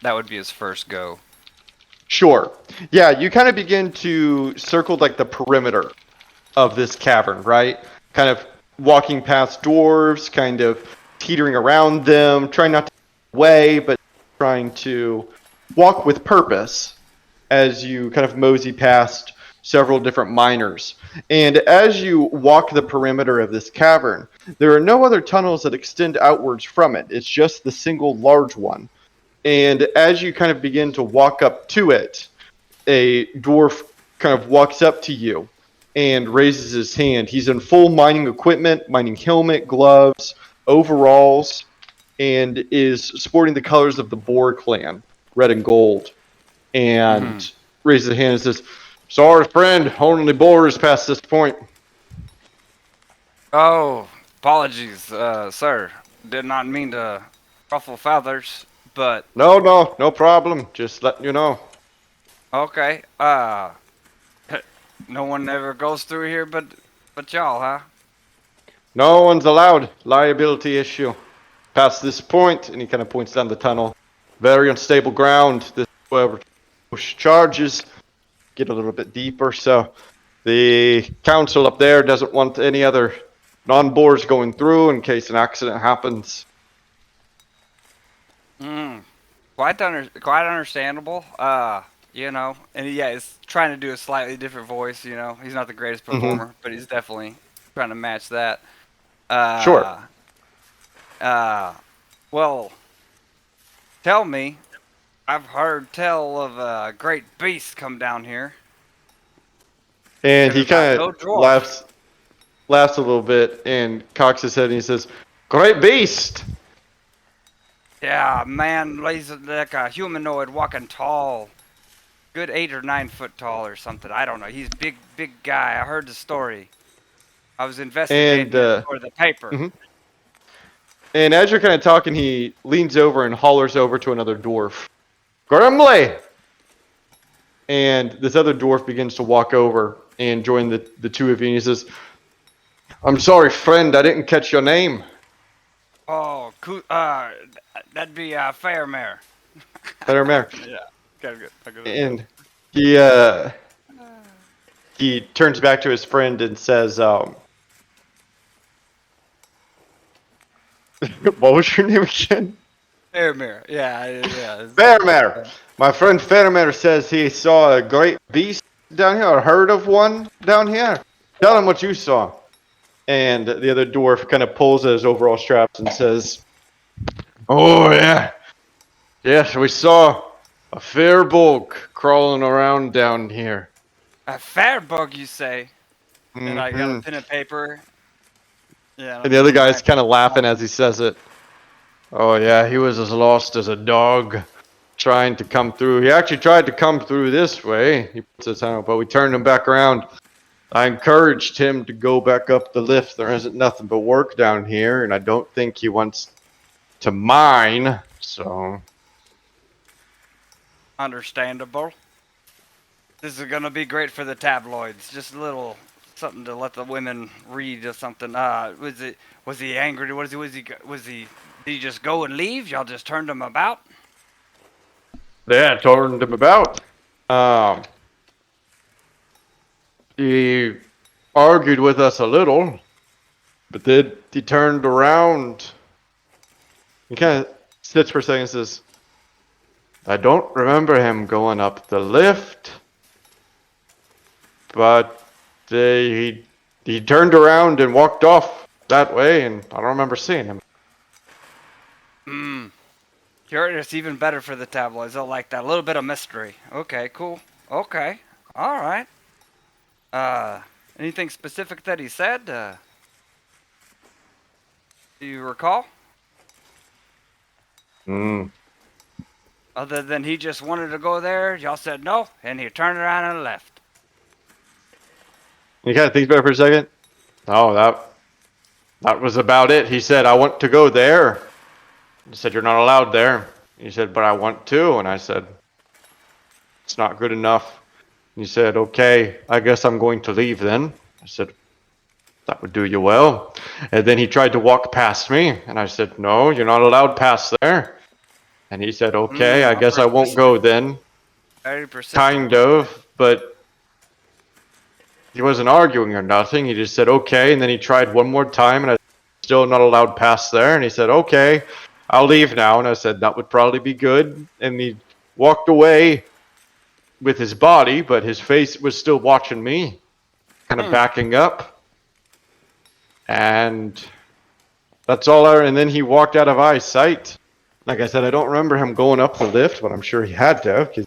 That would be his first go. Sure. Yeah, you kind of begin to circle like the perimeter of this cavern, right? Kind of walking past dwarves, kind of teetering around them, trying not to get away, but trying to walk with purpose as you kind of mosey past several different miners. And as you walk the perimeter of this cavern, there are no other tunnels that extend outwards from it. It's just the single large one. And as you kind of begin to walk up to it, a dwarf kind of walks up to you and raises his hand. He's in full mining equipment, mining helmet, gloves, overalls, and is sporting the colors of the Boar clan, red and gold. And raises a hand and says, "Sorry, friend, only boars past this point." Oh, apologies, sir. Did not mean to ruffle feathers, but No problem. Just letting you know. okay. No one ever goes through here, but y'all, huh? No one's allowed. Liability issue. Past this point, and he kind of points down the tunnel. Very unstable ground. This whoever charges get a little bit deeper. So the council up there doesn't want any other non-boars going through in case an accident happens. Quite understandable. And he's trying to do a slightly different voice. He's not the greatest performer, but he's definitely trying to match that. Sure. Well, tell me, I've heard tell of a great beast come down here. And he kind No of dwarf. laughs a little bit and cocks his head and he says, "Great beast." Yeah, man lays like a humanoid walking tall. Good 8 or 9 foot tall or something. I don't know. He's big guy. I heard the story. I was investigating it for the paper. And as you're kind of talking, he leans over and hollers over to another dwarf, "Grimly!" And this other dwarf begins to walk over and join the two of you. And he says, "I'm sorry, friend, I didn't catch your name." Oh, cool. That'd be Fairmare. Fairmare. Yeah, good. And he turns back to his friend and says, "What was your name again?" Fairmare. Yeah. Fairmare. My friend Fairmare says he saw a great beast down here, or heard of one down here. Tell him what you saw. And the other dwarf kind of pulls at his overall straps and says, "Oh, yeah. Yes, we saw a fair bulk crawling around down here." A fair bug, you say? And I got a pen and paper. Yeah. And the other guy's kind of laughing as he says it. "Oh, yeah, he was as lost as a dog trying to come through. He actually tried to come through this way." He puts his hand up, but we turned him back around. I encouraged him to go back up the lift. There isn't nothing but work down here, and I don't think he wants to mine, so... Understandable. This is gonna be great for the tabloids. Just a little something to let the women read or something. Was he angry? Did he just go and leave? Y'all just turned him about? Yeah, turned him about. He argued with us a little, but then he turned around. He kind of sits for a second and says, "I don't remember him going up the lift, but he turned around and walked off that way, and I don't remember seeing him." Curious, even better for the tabloids. They'll like that. A little bit of mystery. Okay, cool. Okay. All right. Anything specific that he said? Do you recall? Mm. Other than he just wanted to go there, y'all said no, and he turned around and left. He kind of thinks about it for a second. Oh, that was about it. He said, I want to go there. He said, you're not allowed there. He said, but I want to. And I said, it's not good enough. And he said, okay, I guess I'm going to leave then. I said, that would do you well. And then he tried to walk past me. And I said, no, you're not allowed past there. And he said, okay, I How guess I won't go then. Very persistent. Kind of, but he wasn't arguing or nothing. He just said, okay. And then he tried one more time, and I still not allowed past there. And he said, okay, I'll leave now. And I said, that would probably be good. And he walked away with his body, but his face was still watching me, kind of backing up. And that's all and then he walked out of eyesight. Like I said, I don't remember him going up the lift, but I'm sure he had to, because he's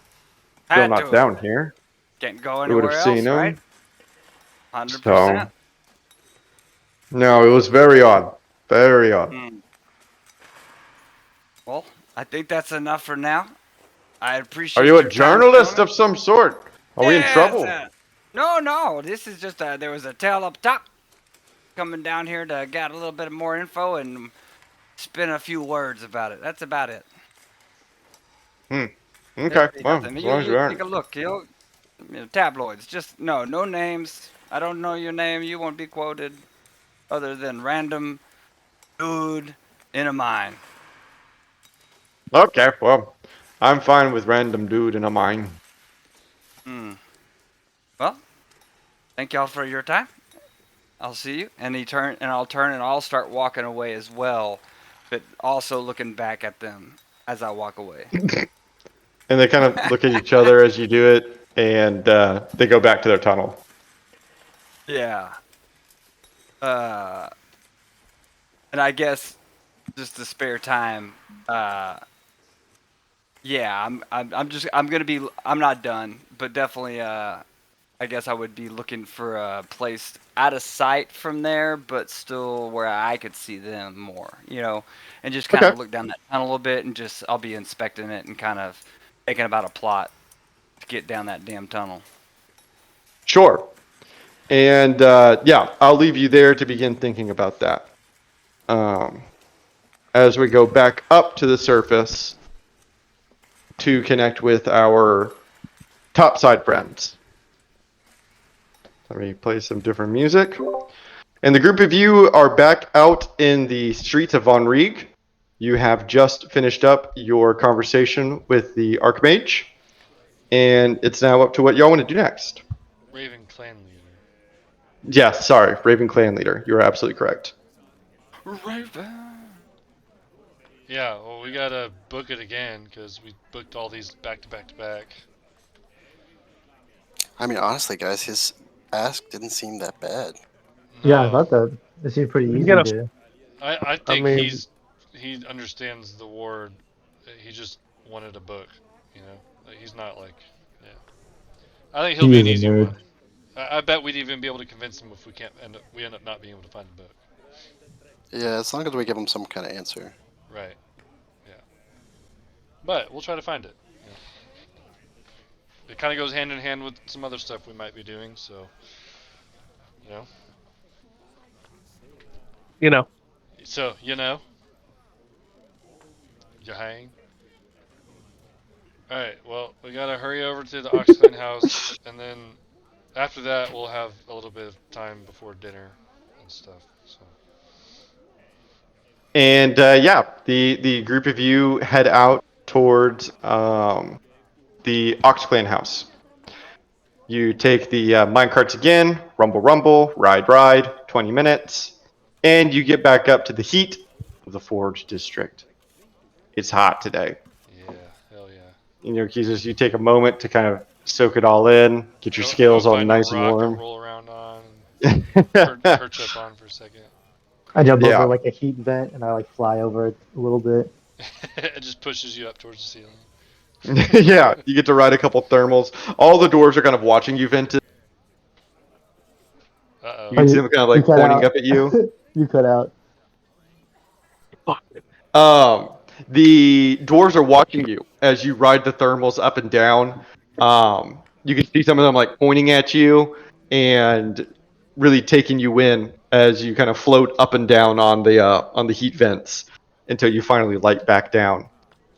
still not down here. Can't go We would anywhere have seen else, him. right? 100%. No, it was very odd. Very odd. Well, I think that's enough for now. I appreciate Are you a your time, journalist gentlemen. of some sort? Are we in Yes, trouble? No. This is just there was a tail up top. Coming down here to get a little bit more info and spin a few words about it. That's about it. Okay, Nothing. well, as long as you Take aren't. a look. Tabloids. Just no names. I don't know your name. You won't be quoted, other than random dude in a mine. Okay, well, I'm fine with random dude in a mine. Well, thank y'all for your time. I'll see you. And I'll turn and I'll start walking away as well, but also looking back at them as I walk away. And they kind of look at each other as you do it, and they go back to their tunnel. Yeah. And I guess just to spare time, yeah, I'm not done, but definitely I guess I would be looking for a place out of sight from there, but still where I could see them more, and just kind of look down that tunnel a little bit, and I'll be inspecting it and kind of thinking about a plot to get down that damn tunnel. Sure. And yeah, I'll leave you there to begin thinking about that. As we go back up to the surface to connect with our topside friends. Let me play some different music. And the group of you are back out in the streets of Von Rieg. You have just finished up your conversation with the Archmage, and it's now up to what y'all want to do next. Raven clan leader. Yes, sorry, Raven clan leader. You are absolutely correct. Raven. Yeah, well, we gotta book it again because we booked all these back to back to back. I mean, honestly, guys, his ask didn't seem that bad. Yeah, I thought that. It seemed pretty easy to. I think he understands the word. He just wanted a book, Like, he's not like, yeah. I think he'll be an easy one. I bet we'd even be able to convince him if we end up not being able to find the book. Yeah, as long as we give him some kind of answer. Right. Yeah. But we'll try to find it. It kind of goes hand in hand with some other stuff we might be doing, so So, you hang. Alright, well, we gotta hurry over to the Oxclan house, and then after that, we'll have a little bit of time before dinner and stuff, so. And yeah, the group of you head out towards the Oxclan house. You take the minecarts again, rumble, ride, 20 minutes, and you get back up to the heat of the Forge District. It's hot today. Yeah, hell yeah. You take a moment to kind of soak it all in, get your skills all nice and warm. Roll around on, perch up on for a second. I jump over like a heat vent and I like fly over it a little bit. It just pushes you up towards the ceiling. Yeah, you get to ride a couple thermals. All the doors are kind of watching you, Ventus. Uh-oh. You can see them kind of like pointing up at you. You cut out. The dwarves are watching you as you ride the thermals up and down. You can see some of them like pointing at you and really taking you in as you kind of float up and down on the heat vents until you finally light back down.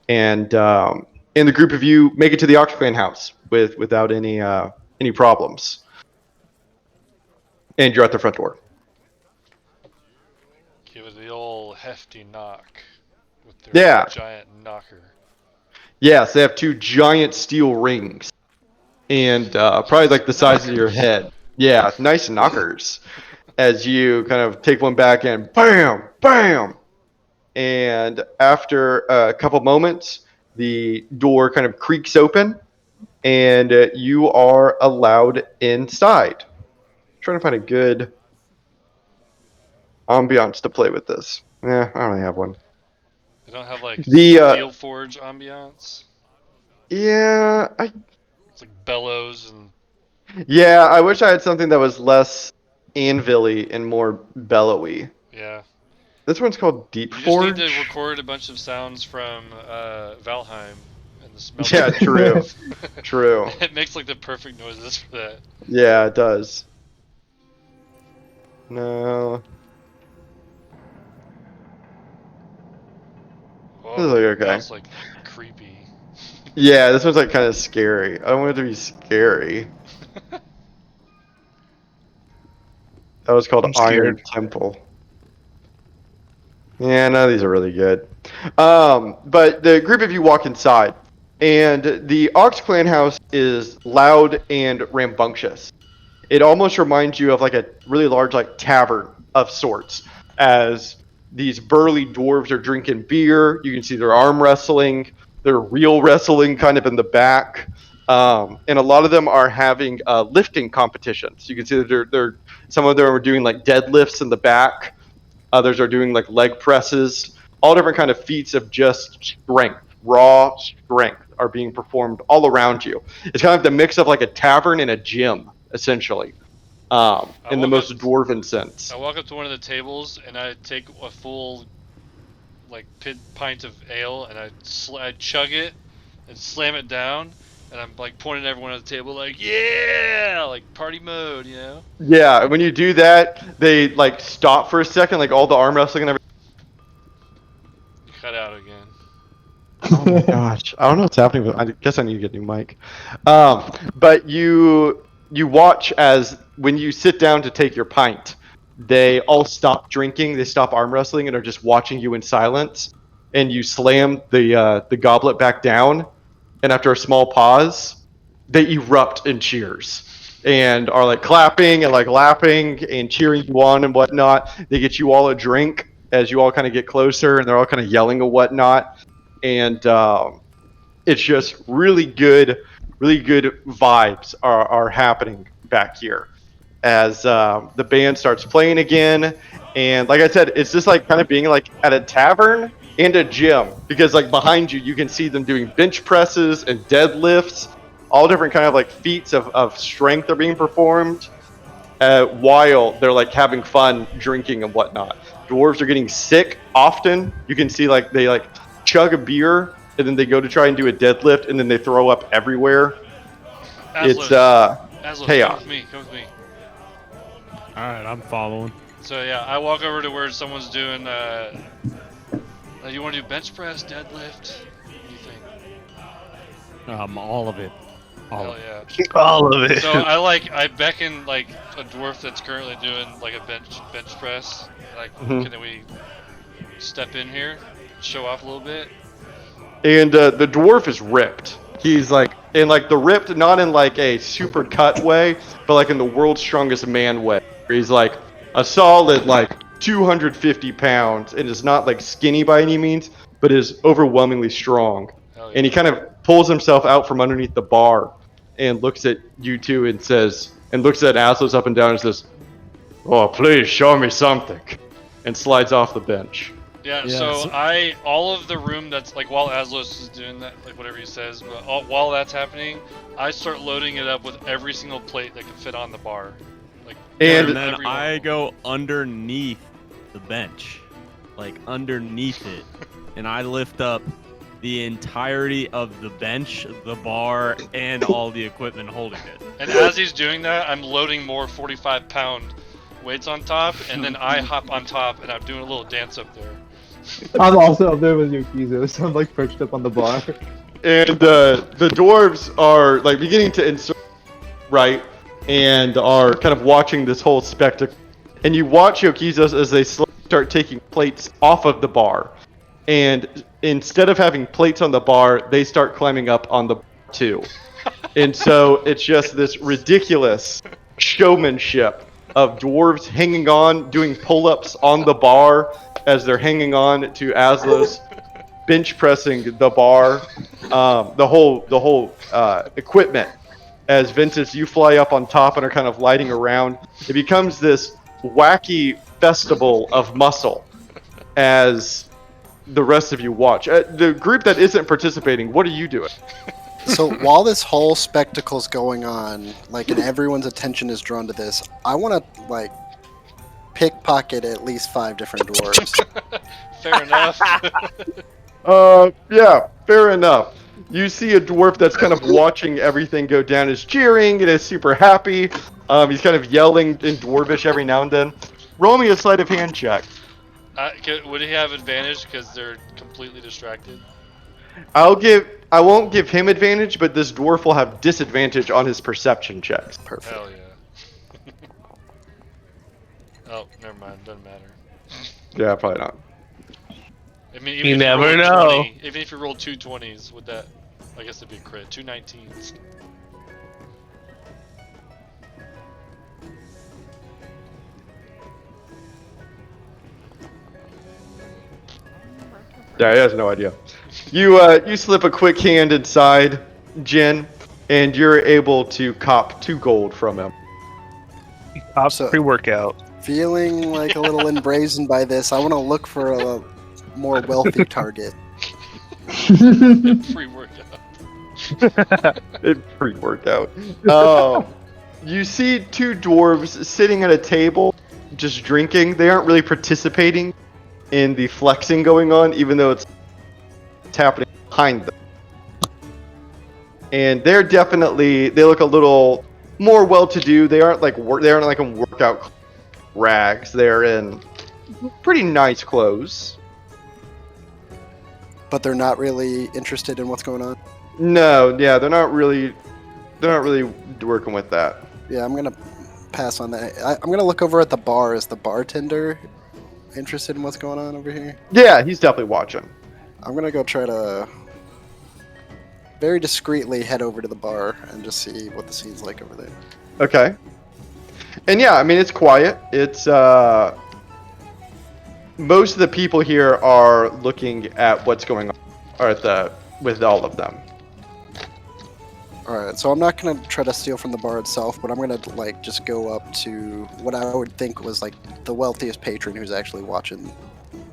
And the group of you make it to the Oxclan house without any problems. And you're at the front door. Give it the old hefty knock with their Yeah. giant knocker. Yes, they have 2 giant steel rings, and probably like the size of your head. Yeah, nice knockers. As you kind of take one back and bam, bam, and after a couple moments, the door kind of creaks open, and you are allowed inside. Trying to find a good ambiance to play with this. Yeah, I don't really have one. They don't have like The Steel Forge ambiance. yeah, It's like bellows and. Yeah, I wish I had something that was less anvil-y and more bellowy. Yeah. This one's called Deep You Forge. just need to record a bunch of sounds from Valheim and the smell. Yeah, true. True. It makes like the perfect noises for that. Yeah, it does. No. Whoa, This is like okay. That's like creepy. Yeah, this one's like kind of scary. I don't want it to be scary. That was called Iron Temple. Yeah, none of these are really good. But the group of you walk inside, and the Ox Clan house is loud and rambunctious. It almost reminds you of like a really large like tavern of sorts, as these burly dwarves are drinking beer. You can see their arm wrestling, their real wrestling kind of in the back. And a lot of them are having lifting competitions. You can see that they're some of them are doing like deadlifts in the back. Others are doing like leg presses. All different kind of feats of just strength, raw strength, are being performed all around you. It's kind of the mix of like a tavern and a gym, essentially, in the most dwarven sense. I walk up to one of the tables and I take a full, like, pint of ale and I chug it and slam it down, and I'm like pointing at everyone at the table like, yeah, like party mode, you know? Yeah, when you do that, they like stop for a second, like all the arm wrestling and everything. Cut out again. Oh my gosh, I don't know what's happening. I guess I need to get a new mic. But you watch as when you sit down to take your pint, they all stop drinking, they stop arm wrestling, and are just watching you in silence. And you slam the goblet back down, and after a small pause, they erupt in cheers and are like clapping and like laughing and cheering you on and whatnot. They get you all a drink as you all kind of get closer, and they're all kind of yelling and whatnot. And it's just really good vibes are happening back here as the band starts playing again. And like I said, it's just like kind of being like at a tavern and a gym, because like behind you, you can see them doing bench presses and deadlifts, all different kind of like feats of strength are being performed while they're like having fun drinking and whatnot. Dwarves are getting sick often. You can see like they like chug a beer and then they go to try and do a deadlift and then they throw up everywhere. It's Aslos, chaos. Come with me. Alright, I'm following. So yeah, I walk over to where someone's doing you want to do bench press, deadlift? What do you think? All of it. Hell yeah. All of it. So I beckon like a dwarf that's currently doing like a bench press. Like, can we step in here, show off a little bit? And the dwarf is ripped. He's like in like the ripped, not in like a super cut way, but like in the world's strongest man way. He's like a solid like 250 pounds and is not like skinny by any means, but is overwhelmingly strong. Yeah. And he kind of pulls himself out from underneath the bar and looks at you two and says, and looks at Aslos up and down and says, "Oh, please show me something," and slides off the bench. Yeah, so all of the room that's like while Aslos is doing that, like whatever he says, but while that's happening, I start loading it up with every single plate that can fit on the bar. Like, and then I go underneath the bench. like underneath it, and I lift up the entirety of the bench, the bar, and all the equipment holding it. And as he's doing that, I'm loading more 45-pound weights on top, and then I hop on top, and I'm doing a little dance up there. I'm also up there with Yokizo, so I'm like perched up on the bar. And the dwarves are like beginning to insert, right, and are kind of watching this whole spectacle. And you watch Yokizos as they slowly start taking plates off of the bar. And instead of having plates on the bar, they start climbing up on the bar too. And so it's just this ridiculous showmanship of dwarves hanging on, doing pull-ups on the bar as they're hanging on to Aslos, bench pressing the bar, the whole equipment. As Ventus, you fly up on top and are kind of lighting around. It becomes this wacky festival of muscle as the rest of you watch. The group that isn't participating, what are you doing? So while this whole spectacle's going on, like, and everyone's attention is drawn to this, I want to, like, pickpocket at least 5 different dwarves. Fair enough. Yeah, fair enough. You see a dwarf that's kind of watching everything go down, is cheering and is super happy. He's kind of yelling in dwarvish every now and then. Roll me a sleight of hand check. Would he have advantage because they're completely distracted? I won't give him advantage, but this dwarf will have disadvantage on his perception checks. Perfect. Hell yeah. Oh, never mind. Doesn't matter. Yeah, probably not. I mean, You never know. Even if you rolled 2 20s, would that? I guess it'd be a crit. 2 19s. Yeah, he has no idea. You slip a quick hand inside, Jin, and you're able to cop 2 gold from him. Pops pre-workout. Feeling like a little embrazened by this, I want to look for a more wealthy target. Pre-workout. Pre-workout. You see 2 dwarves sitting at a table, just drinking. They aren't really participating in the flexing going on, even though it's happening behind them. And they look a little more well-to-do. They aren't like in workout rags. They're in pretty nice clothes. But they're not really interested in what's going on? No, yeah, they're not really working with that. Yeah, I'm gonna pass on that. I'm gonna look over at the bar. Is the bartender interested in what's going on over here? Yeah, he's definitely watching. I'm gonna go try to very discreetly head over to the bar and just see what the scene's like over there. Okay. And yeah, I mean, it's quiet. It's most of the people here are looking at what's going on, or with all of them. Alright, so I'm not gonna try to steal from the bar itself, but I'm gonna like just go up to what I would think was like the wealthiest patron who's actually watching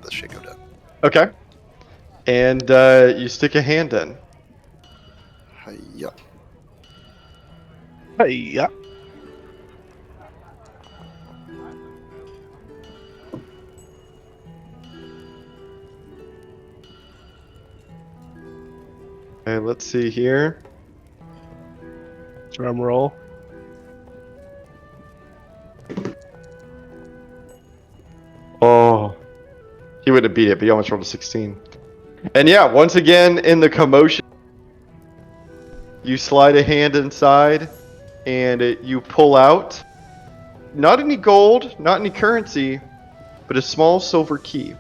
this shit go down. Okay. And you stick a hand in. Yup. Hey-ya. Okay, let's see here. Drum roll. Oh, he would have beat it, but he almost rolled a 16. And yeah, once again in the commotion, you slide a hand inside, and you pull out not any gold, not any currency, but a small silver key.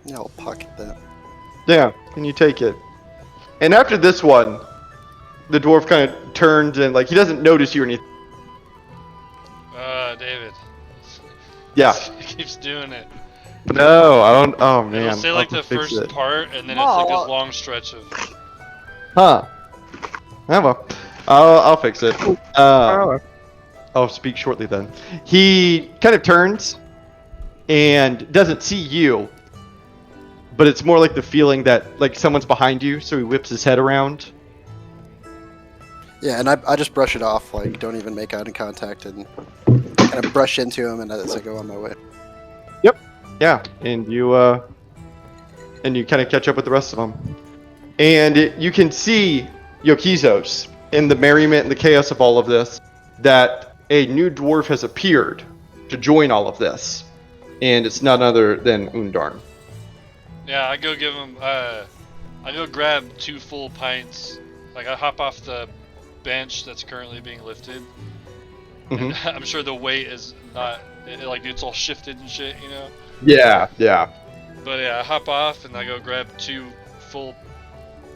Yeah, I'll pocket that. Yeah, and you take it. And after this one, the dwarf kind of turns and like he doesn't notice you or anything. David. Yeah. He keeps doing it. No, I don't. Oh man. It'll say like I'll the fix first it. part, and then it's like this long stretch of. Huh. Yeah, well, I'll fix it. I'll speak shortly then. He kind of turns and doesn't see you, but it's more like the feeling that like someone's behind you, so he whips his head around. Yeah, and I just brush it off, like don't even make eye contact, and kind of brush into him and as I go on my way. Yeah, and you kind of catch up with the rest of them, and you can see Yokizos in the merriment and the chaos of all of this that a new dwarf has appeared to join all of this, and it's none other than Undarn. Yeah, I go give him. I go grab 2 full pints. Like I hop off the bench that's currently being lifted. And I'm sure the weight is not like it's all shifted and shit, you know. Yeah. But yeah, I hop off and I go grab 2 full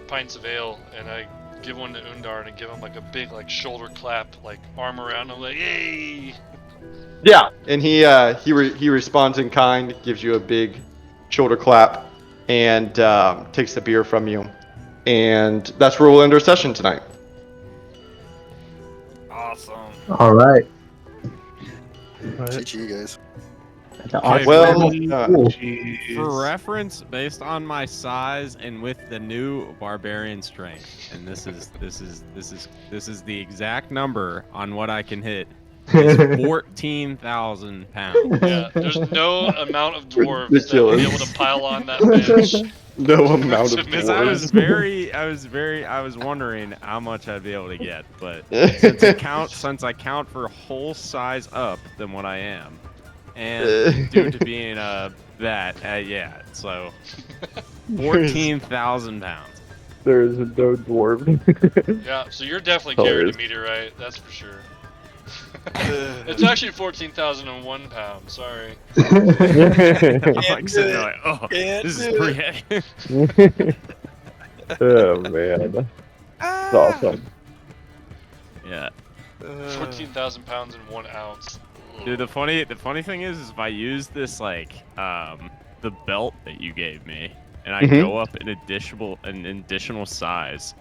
pints of ale and I give one to Undarn and give him like a big like shoulder clap, like arm around him, like yay. Yeah, and he responds in kind, gives you a big shoulder clap, and takes the beer from you, and that's where we'll end our session tonight. Awesome. All right. GG, guys. Okay, Well, for reference, based on my size and with the new barbarian strength, and this is the exact number on what I can hit. Is 14,000 pounds. Yeah, there's no amount of dwarves that will be able to pile on that bench. No amount of Because dwarves. I was wondering how much I'd be able to get, but since I count for whole size up than what I am, and due to being yeah, so 14,000 pounds. There is no dwarf. Yeah, so you're definitely carrying a meteorite, that's for sure. It's actually 14,001 pounds. Sorry. I'm like sitting there like, oh, this is pretty heavy. Oh man, that's awesome. Yeah. 14,000 pounds and 1 ounce. Dude, the funny thing is if I use this like the belt that you gave me, and I go up an additional size,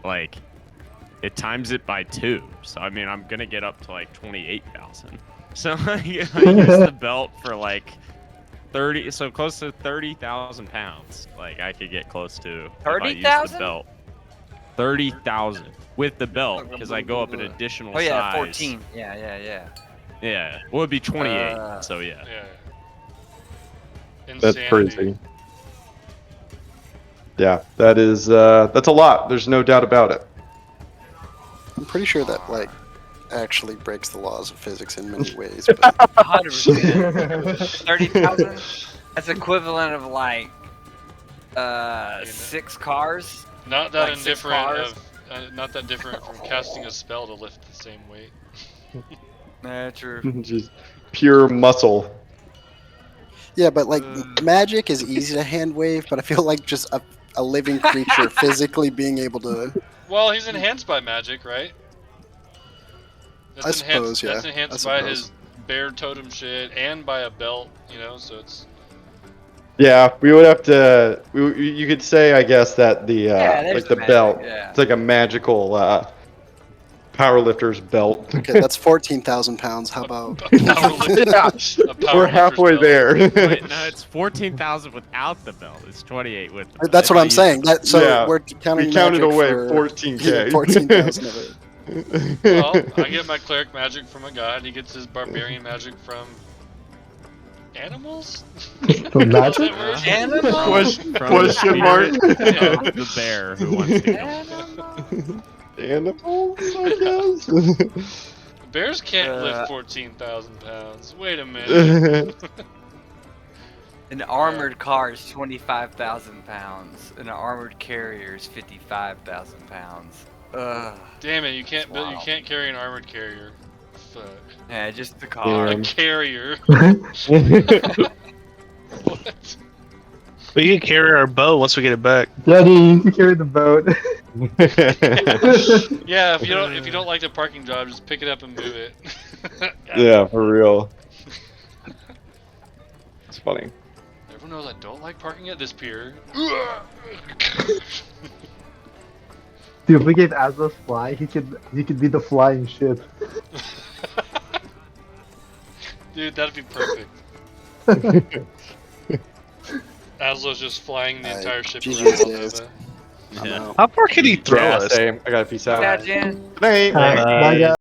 like it times it by 2. So I mean I'm gonna get up to like 28,000. So I use the belt for like 30, so close to 30,000 pounds. Like I could get close to 30,000. 30,000 with the belt because I go up an additional size. Oh yeah, 14. Yeah. Yeah, well it'd be 28. So yeah. That's crazy. Yeah, that's a lot. There's no doubt about it. I'm pretty sure that like actually breaks the laws of physics in many ways. But 100%. 30,000. That's equivalent of like 6 cars. Not that like indifferent not that different from casting a spell to lift the same weight. True. Just pure muscle. Yeah, but like magic is easy to hand wave, but I feel like just a living creature physically being able to. Well, he's enhanced by magic, right? I suppose, yeah. That's enhanced by his bear totem shit and by a belt, you know. So it's. Yeah, we would have to. You could say, I guess, that the like the magic, belt. yeah. It's like a magical powerlifter's belt. Okay, that's 14,000 pounds. How about? We're halfway there. Wait, no, it's 14,000 without the belt. It's 28 with the belt. That's what I'm saying. We're counting. We counted magic away for 14K. 14,000 of it. Well, I get my cleric magic from a god. He gets his barbarian magic from animals. From magic? Animals? Question mark. The bear who wants to kill Animals, I guess. Bears can't lift 14,000 pounds. Wait a minute. An armored car is 25,000 pounds. An armored carrier is 55,000 pounds. Damn it! You can't build. You can't carry an armored carrier. Fuck. Yeah, just the car. A carrier. What? We can carry our bow once we get it back. Daddy, you can carry the boat. Yeah, if you don't like the parking job, just pick it up and move it. Yeah, for real. It's funny. Everyone knows I don't like parking at this pier. Dude, if we gave Aslos fly, he could be the flying ship. Dude, that'd be perfect. Aslo's just flying the entire ship around Malnova. How far can he throw us? Same. I gotta peace out. Yeah, Jan. Good night. Bye, guys.